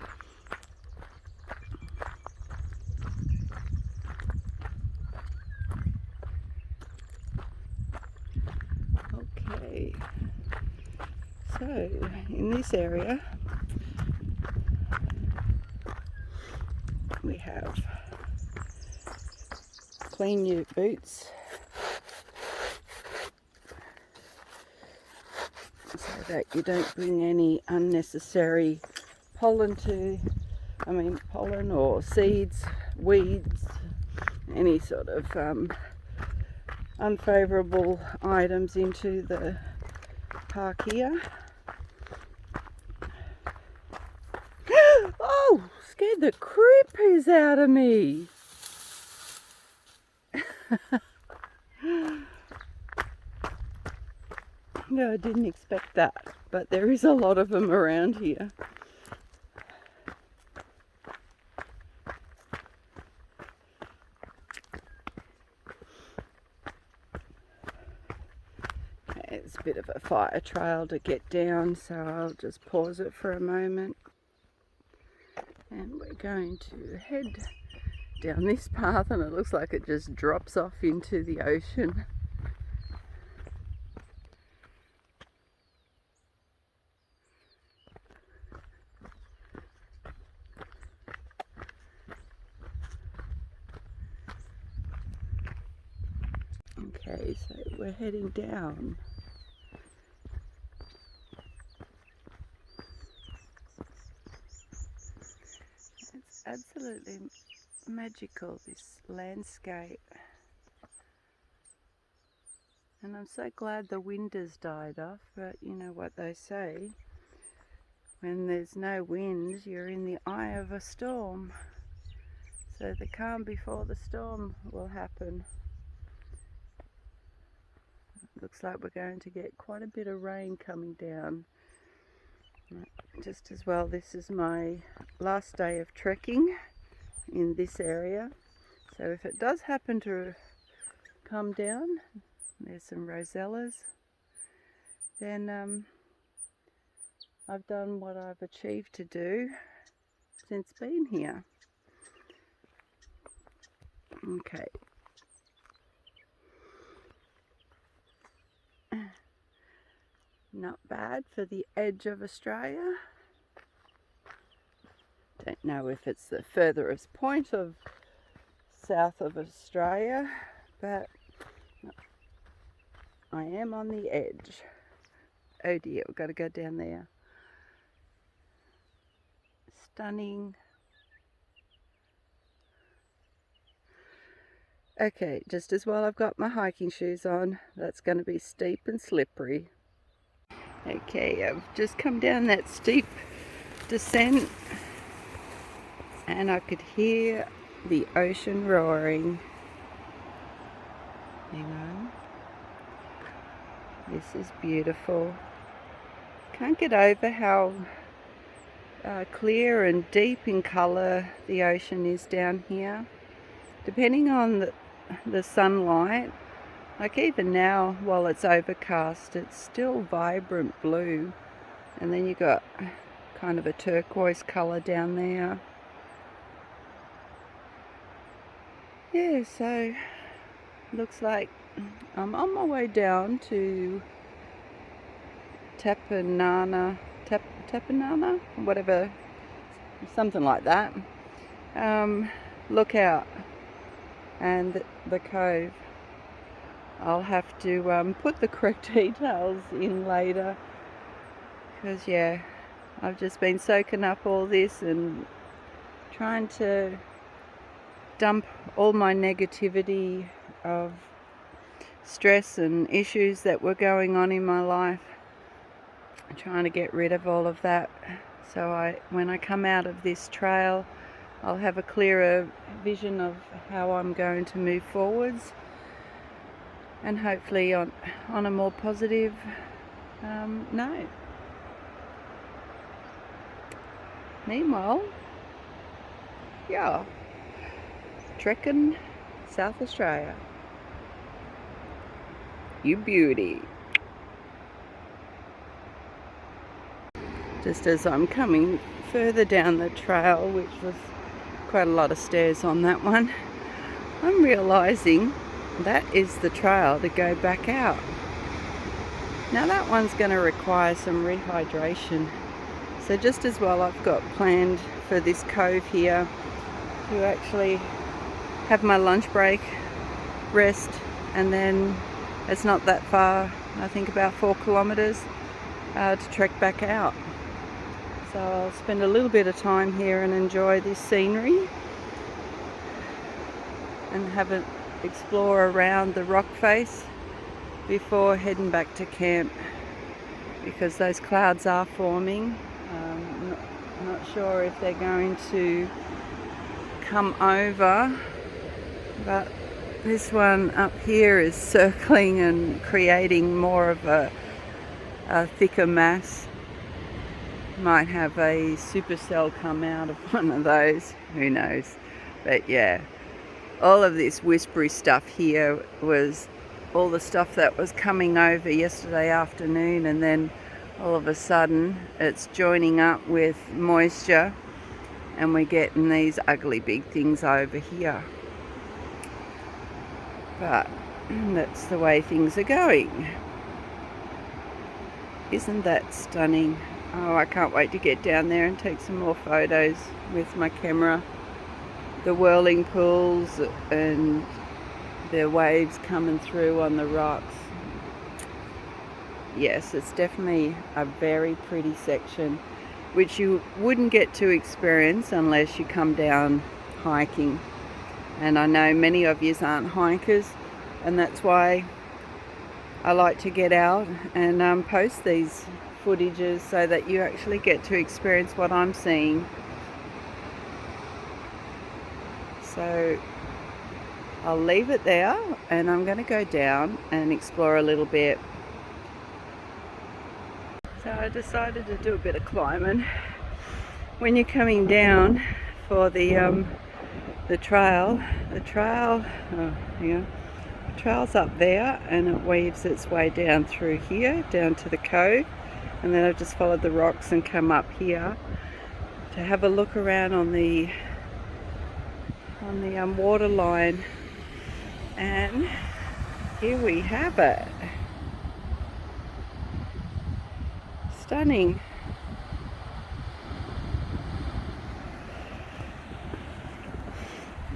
Okay, so in this area we have clean your boots so that you don't bring any unnecessary pollen or seeds, weeds, any sort of unfavourable items into the park here. Oh, scared the creepers out of me. No, I didn't expect that, but there is a lot of them around here. It's a bit of a fire trail to get down, so I'll just pause it for a moment. And we're going to head down this path, and it looks like it just drops off into the ocean. Okay, so we're heading down. It's absolutely magical, this landscape. And I'm so glad the wind has died off, but you know what they say, when there's no wind, you're in the eye of a storm. So the calm before the storm will happen. Looks like we're going to get quite a bit of rain coming down. Just as well, this is my last day of trekking in this area. So if it does happen to come down, there's some rosellas, then I've done what I've achieved to do since being here. Okay. Not bad for the edge of Australia. Don't know if it's the furthest point of south of Australia, but I am on the edge. Oh dear, we've got to go down there. Stunning. Okay, just as well I've got my hiking shoes on. That's going to be steep and slippery. Okay, I've just come down that steep descent and I could hear the ocean roaring. Hang on. This is beautiful. Can't get over how clear and deep in colour the ocean is down here. Depending on the sunlight, like even now while it's overcast, it's still vibrant blue, and then you got kind of a turquoise colour down there. Yeah, so looks like I'm on my way down to Tapanana, whatever, something like that. Lookout and the cove. I'll have to put the correct details in later, because yeah, I've just been soaking up all this and trying to dump all my negativity of stress and issues that were going on in my life. I'm trying to get rid of all of that, so when I come out of this trail, I'll have a clearer vision of how I'm going to move forwards, and hopefully on a more positive note. Meanwhile, yeah, trekking South Australia. You beauty. Just as I'm coming further down the trail, which was quite a lot of stairs on that one, I'm realizing that is the trail to go back out. Now that one's going to require some rehydration, so just as well I've got planned for this cove here to actually have my lunch break, rest, and then it's not that far, I think about 4 kilometers to trek back out. So I'll spend a little bit of time here and enjoy this scenery and have an explore around the rock face before heading back to camp, because those clouds are forming. Not sure if they're going to come over, but this one up here is circling and creating more of a thicker mass. Might have a supercell come out of one of those, who knows. But yeah, all of this whispery stuff here was all the stuff that was coming over yesterday afternoon, and then all of a sudden it's joining up with moisture and we're getting these ugly big things over here. But that's the way things are going. Isn't that stunning? Oh, I can't wait to get down there and take some more photos with my camera. The whirling pools and the waves coming through on the rocks. Yes, it's definitely a very pretty section, which you wouldn't get to experience unless you come down hiking. And I know many of you aren't hikers, and that's why I like to get out and post these footages so that you actually get to experience what I'm seeing. So I'll leave it there, and I'm going to go down and explore a little bit. So I decided to do a bit of climbing. When you're coming down for the trail's up there, and it weaves its way down through here, down to the cove, and then I've just followed the rocks and come up here to have a look around on the water line, and here we have it. Stunning.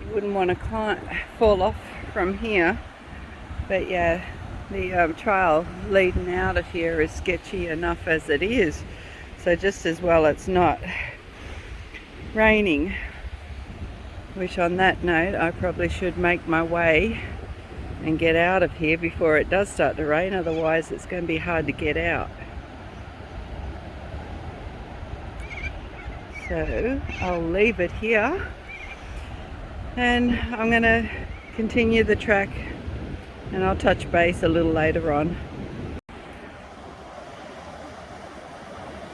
You wouldn't want to fall off from here, but yeah, the trail leading out of here is sketchy enough as it is, so just as well it's not raining, which on that note I probably should make my way and get out of here before it does start to rain, otherwise it's going to be hard to get out. So I'll leave it here, and I'm going to continue the track, and I'll touch base a little later on.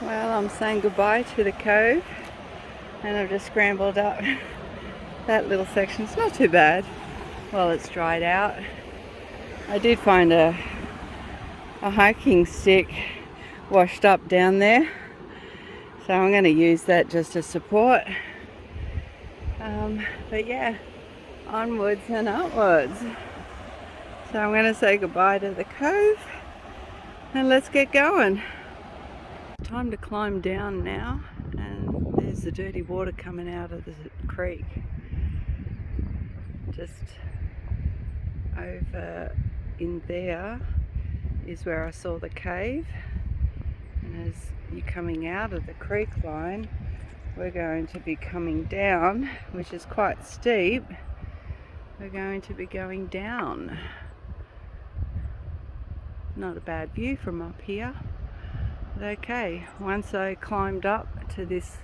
Well, I'm saying goodbye to the cove, and I've just scrambled up that little section. It's not too bad. Well, it's dried out. I did find a hiking stick washed up down there, so I'm going to use that just to support. But yeah, onwards and upwards. So I'm going to say goodbye to the cove and let's get going. Time to climb down now, and there's the dirty water coming out of the creek. Just over in there is where I saw the cave, and as you're coming out of the creek line, we're going to be coming down, which is quite steep. We're going to be going down. Not a bad view from up here. But okay, once I climbed up to this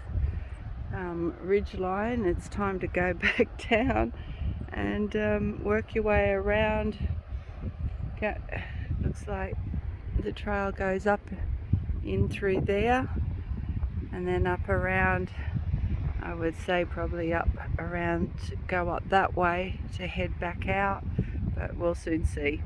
ridge line, it's time to go back down and work your way around. Looks like the trail goes up in through there and then up around, I would say probably up around, go up that way to head back out, but we'll soon see.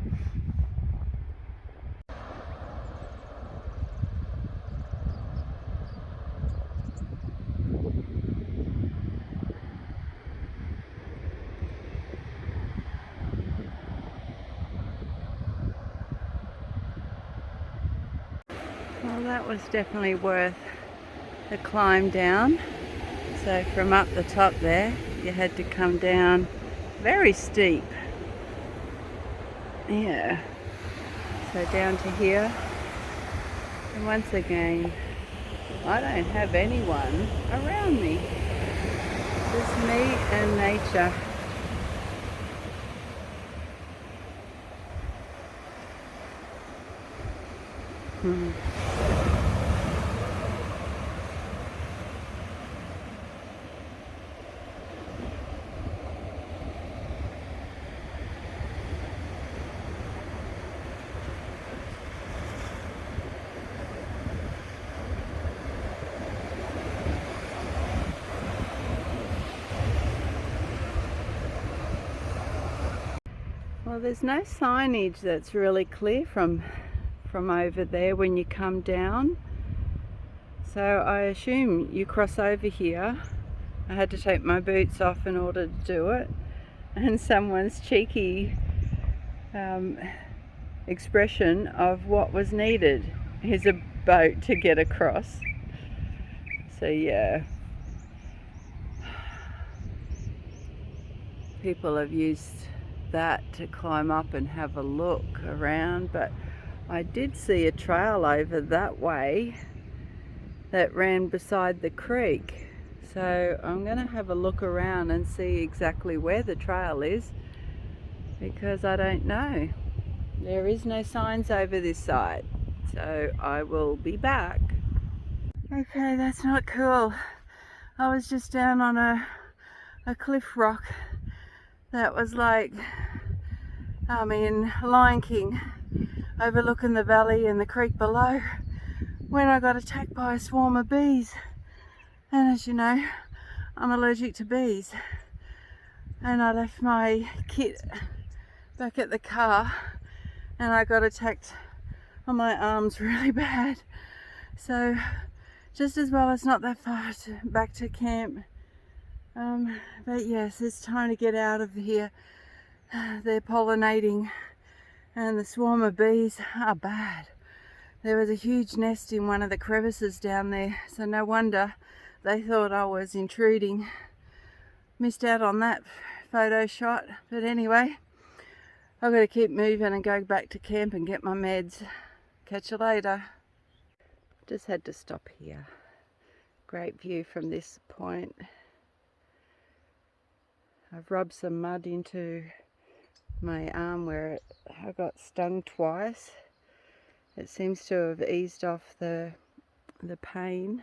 Well, that was definitely worth the climb down. So from up the top there, you had to come down very steep. Yeah. So down to here. And once again, I don't have anyone around me. Just me and nature. Well, there's no signage that's really clear from over there when you come down. So I assume you cross over here. I had to take my boots off in order to do it. And someone's cheeky expression of what was needed is a boat to get across. So yeah. People have used that to climb up and have a look around, but I did see a trail over that way that ran beside the creek, so I'm gonna have a look around and see exactly where the trail is, because I don't know. There is no signs over this side, so I will be back. Okay, that's not cool. I was just down on a cliff rock that was like, Lion King, overlooking the valley and the creek below, when I got attacked by a swarm of bees. And as you know, I'm allergic to bees. And I left my kit back at the car and I got attacked on my arms really bad. So just as well it's not that far back to camp. But yes, it's time to get out of here. They're pollinating and the swarm of bees are bad. There was a huge nest in one of the crevices down there, so no wonder they thought I was intruding. Missed out on that photo shot, but anyway, I've got to keep moving and go back to camp and get my meds. Catch you later. Just had to stop here. Great view from this point. I've rubbed some mud into my arm where I got stung twice. It seems to have eased off the pain,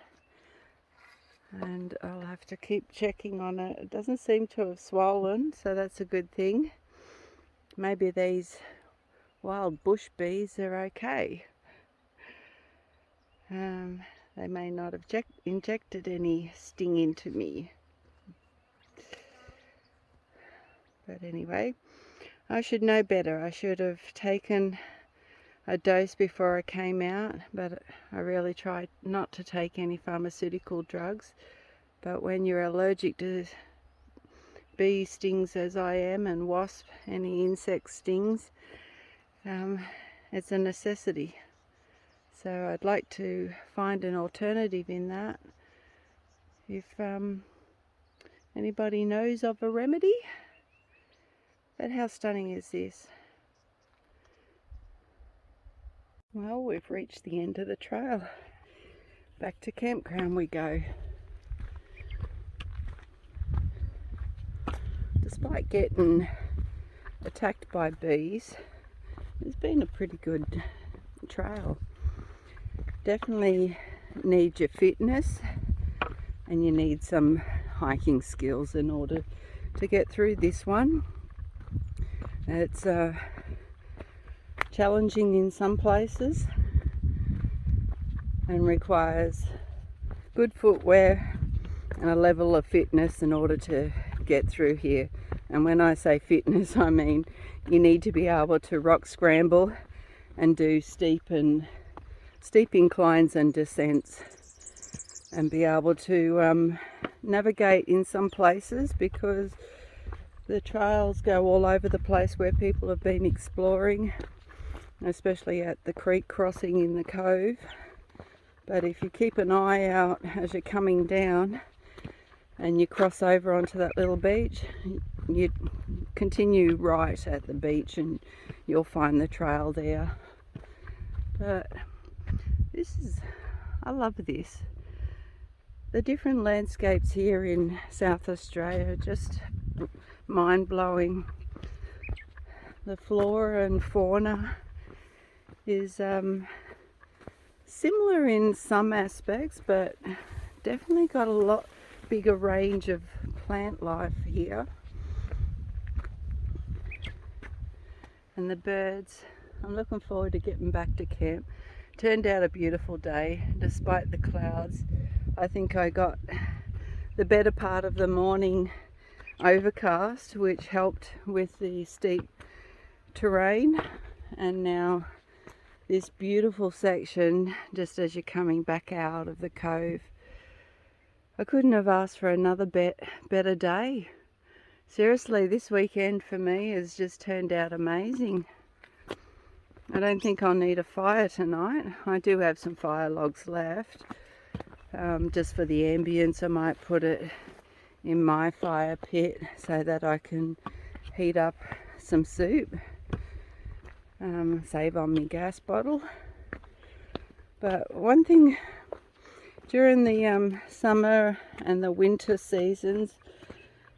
and I'll have to keep checking on it. It doesn't seem to have swollen, so that's a good thing. Maybe these wild bush bees are okay. They may not have injected any sting into me. But anyway, I should know better. I should have taken a dose before I came out, but I really tried not to take any pharmaceutical drugs. But when you're allergic to bee stings as I am, and wasp, any insect stings, it's a necessity. So I'd like to find an alternative in that. If anybody knows of a remedy. But how stunning is this? Well, we've reached the end of the trail. Back to campground we go. Despite getting attacked by bees, it's been a pretty good trail. Definitely need your fitness, and you need some hiking skills in order to get through this one. It's challenging in some places and requires good footwear and a level of fitness in order to get through here. And when I say fitness, I mean you need to be able to rock scramble and do steep inclines and descents, and be able to navigate in some places, because the trails go all over the place where people have been exploring, especially at the creek crossing in the cove. But if you keep an eye out as you're coming down and you cross over onto that little beach, you continue right at the beach and you'll find the trail there. But I love this. The different landscapes here in South Australia are just mind-blowing. The flora and fauna is similar in some aspects, but definitely got a lot bigger range of plant life here. And the birds, I'm looking forward to getting back to camp. Turned out a beautiful day despite the clouds. I think I got the better part of the morning overcast, which helped with the steep terrain, and now this beautiful section just as you're coming back out of the cove. I couldn't have asked for another better day. Seriously, this weekend for me has just turned out amazing. I don't think I'll need a fire tonight. I do have some fire logs left. Just for the ambience, I might put it in my fire pit so that I can heat up some soup. Save on my gas bottle. But one thing, during the summer and the winter seasons,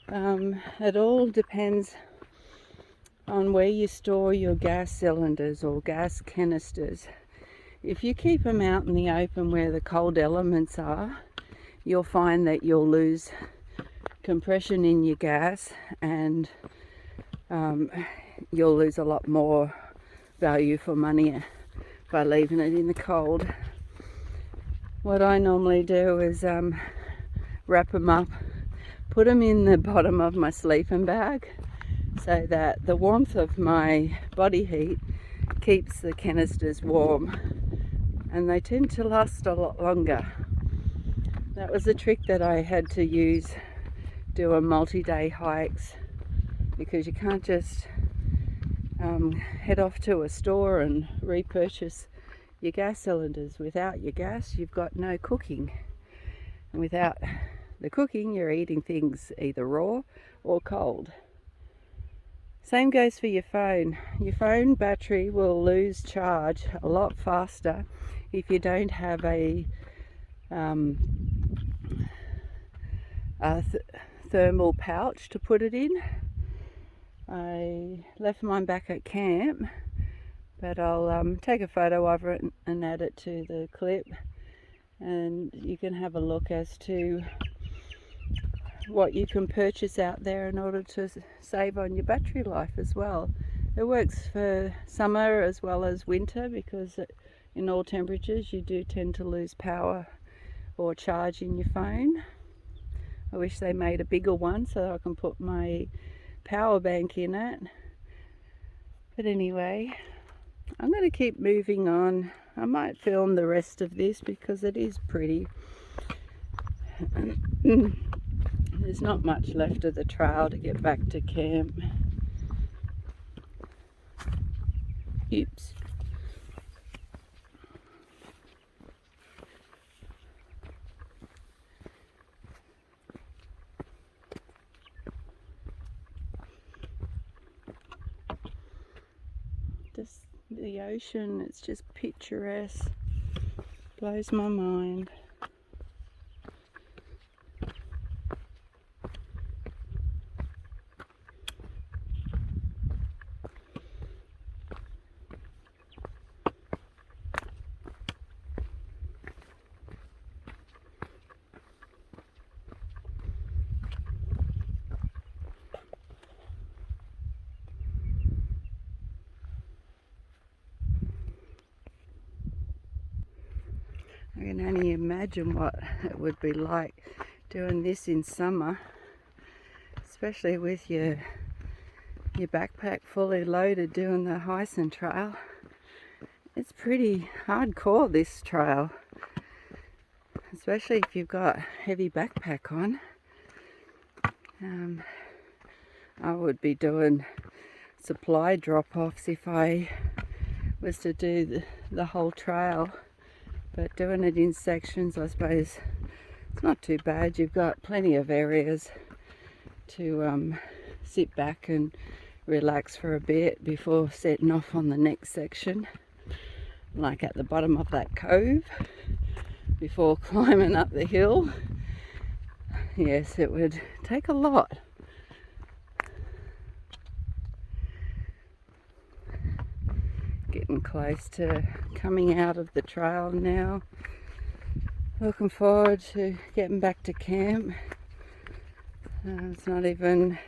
it all depends on where you store your gas cylinders or gas canisters. If you keep them out in the open where the cold elements are, you'll find that you'll lose compression in your gas, and you'll lose a lot more value for money by leaving it in the cold. What I normally do is wrap them up, put them in the bottom of my sleeping bag so that the warmth of my body heat keeps the canisters warm, and they tend to last a lot longer. That was a trick that I had to use doing multi-day hikes, because you can't just head off to a store and repurchase your gas cylinders. Without your gas, you've got no cooking, and without the cooking, you're eating things either raw or cold. Same goes for your phone. Your phone battery will lose charge a lot faster if you don't have a thermal pouch to put it in. I left mine back at camp, but I'll take a photo of it and add it to the clip, and you can have a look as to what you can purchase out there in order to save on your battery life as well. It works for summer as well as winter, because in all temperatures you do tend to lose power or charge in your phone. I wish they made a bigger one so I can put my power bank in it. But anyway, I'm going to keep moving on. I might film the rest of this because it is pretty. There's not much left of the trail to get back to camp. Oops. Just the ocean, it's just picturesque. Blows my mind. I can only imagine what it would be like doing this in summer, especially with your backpack fully loaded doing the Hyson trail. It's pretty hardcore, this trail, especially if you've got heavy backpack on. I would be doing supply drop-offs if I was to do the whole trail. But doing it in sections, I suppose it's not too bad. You've got plenty of areas to sit back and relax for a bit before setting off on the next section, like at the bottom of that cove before climbing up the hill. Yes, it would take a lot. Getting close to coming out of the trail now. Looking forward to getting back to camp. It's not even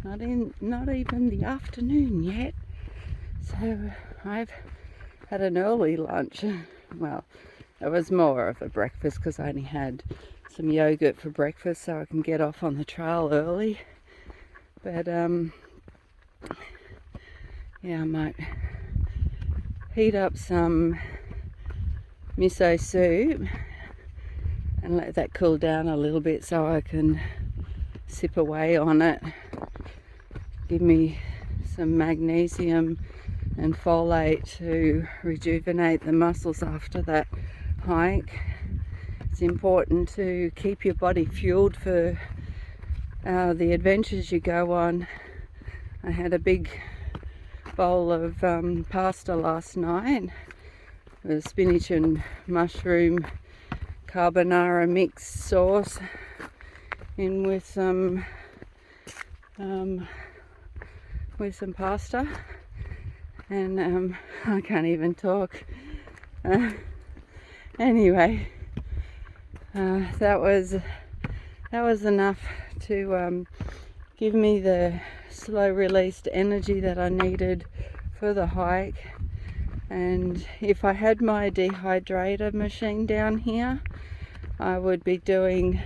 the afternoon yet, so I've had an early lunch. Well, it was more of a breakfast because I only had some yogurt for breakfast, so I can get off on the trail early. But yeah, I might heat up some miso soup and let that cool down a little bit so I can sip away on it. Give me some magnesium and folate to rejuvenate the muscles after that hike. It's important to keep your body fueled for the adventures you go on. I had a big bowl of pasta last night with spinach and mushroom carbonara mixed sauce in with some pasta, and I can't even talk. Anyway, that was enough to give me the slow released energy that I needed for the hike. And if I had my dehydrator machine down here, I would be doing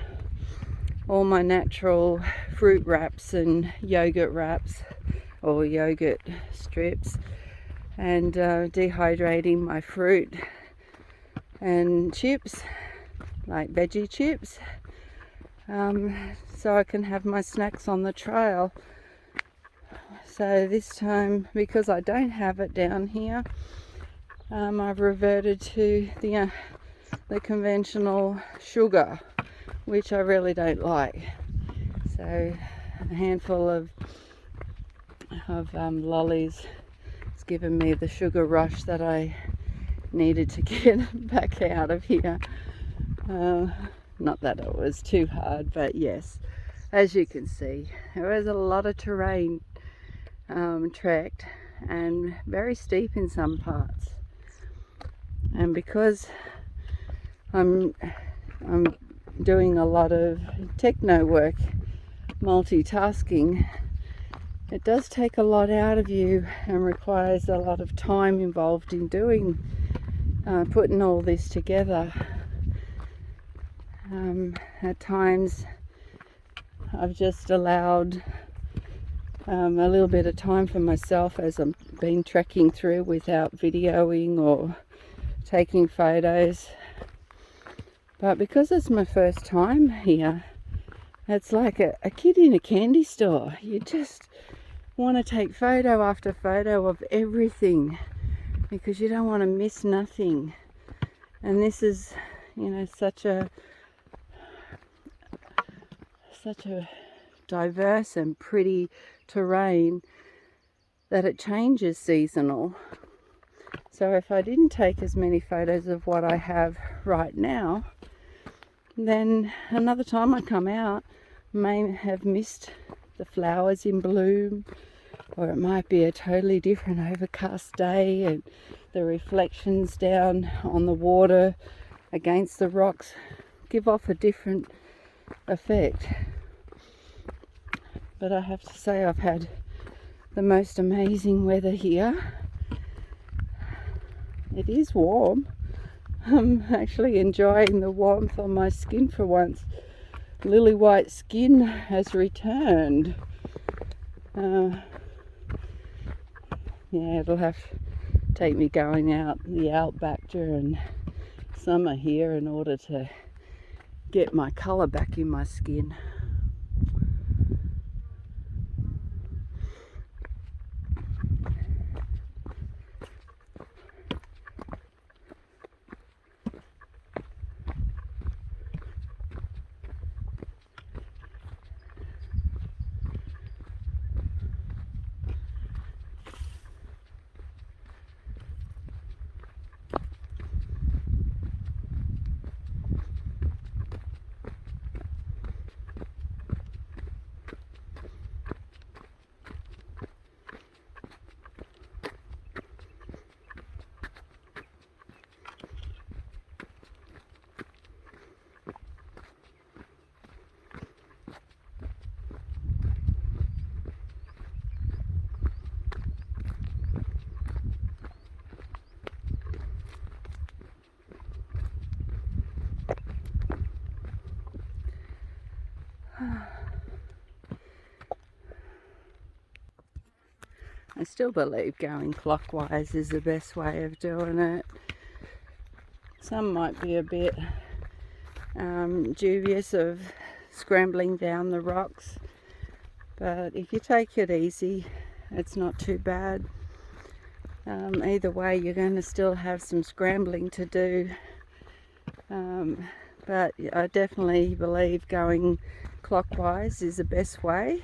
all my natural fruit wraps and yogurt wraps or yogurt strips, and dehydrating my fruit and chips, like veggie chips, so I can have my snacks on the trail. So this time, because I don't have it down here, I've reverted to the conventional sugar, which I really don't like. So a handful of lollies has given me the sugar rush that I needed to get back out of here. Not that it was too hard, but yes, as you can see, there was a lot of terrain trekked and very steep in some parts. And because I'm doing a lot of techno work, multitasking, it does take a lot out of you and requires a lot of time involved in doing putting all this together. At times I've just allowed a little bit of time for myself as I'm been trekking through without videoing or taking photos. But because it's my first time here, it's like a kid in a candy store. You just want to take photo after photo of everything because you don't want to miss nothing. And this is, you know, such a diverse and pretty terrain that it changes seasonal. So if I didn't take as many photos of what I have right now, then another time I come out, may have missed the flowers in bloom, or it might be a totally different overcast day and the reflections down on the water against the rocks give off a different effect. But I have to say I've had the most amazing weather here. It is warm. I'm actually enjoying the warmth on my skin for once. Lily white skin has returned. Yeah, it'll have to take me going out the outback during summer here in order to get my colour back in my skin. I still believe going clockwise is the best way of doing it. Some might be a bit dubious of scrambling down the rocks, but if you take it easy, it's not too bad. Either way, you're going to still have some scrambling to do, but I definitely believe going clockwise is the best way.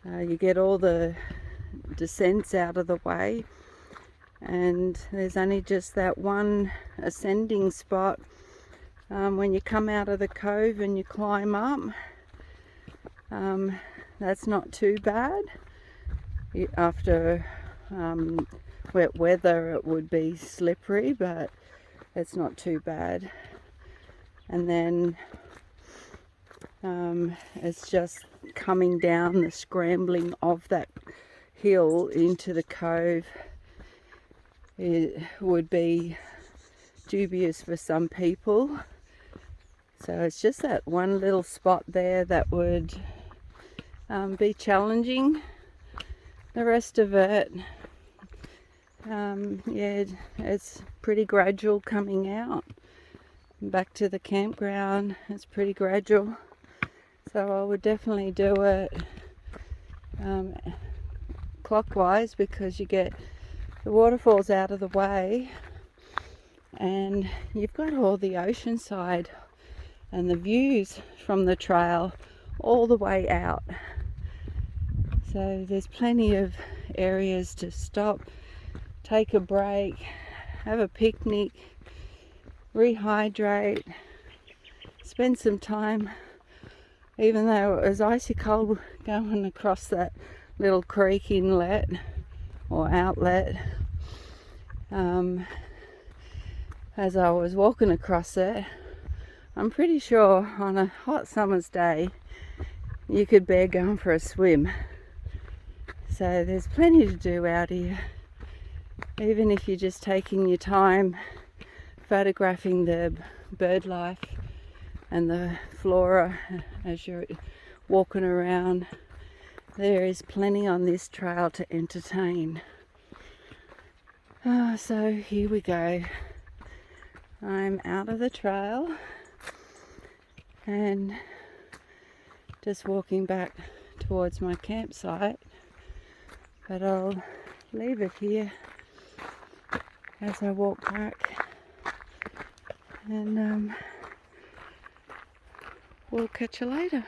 You get all the descents out of the way, and there's only just that one ascending spot when you come out of the cove and you climb up. That's not too bad. After wet weather it would be slippery, but it's not too bad. And then it's just coming down the scrambling of that hill into the cove. It would be dubious for some people, so it's just that one little spot there that would be challenging. The rest of it, yeah, it's pretty gradual coming out. Back to the campground, it's pretty gradual, so I would definitely do it clockwise, because you get the waterfalls out of the way and you've got all the ocean side and the views from the trail all the way out. So there's plenty of areas to stop, take a break, have a picnic, rehydrate, spend some time, even though it was icy cold going across that little creek inlet or outlet. As I was walking across it, I'm pretty sure on a hot summer's day you could bear going for a swim. So there's plenty to do out here, even if you're just taking your time photographing the bird life and the flora as you're walking around. There is plenty on this trail to entertain. So here we go. I'm out of the trail and just walking back towards my campsite, but I'll leave it here as I walk back, and we'll catch you later.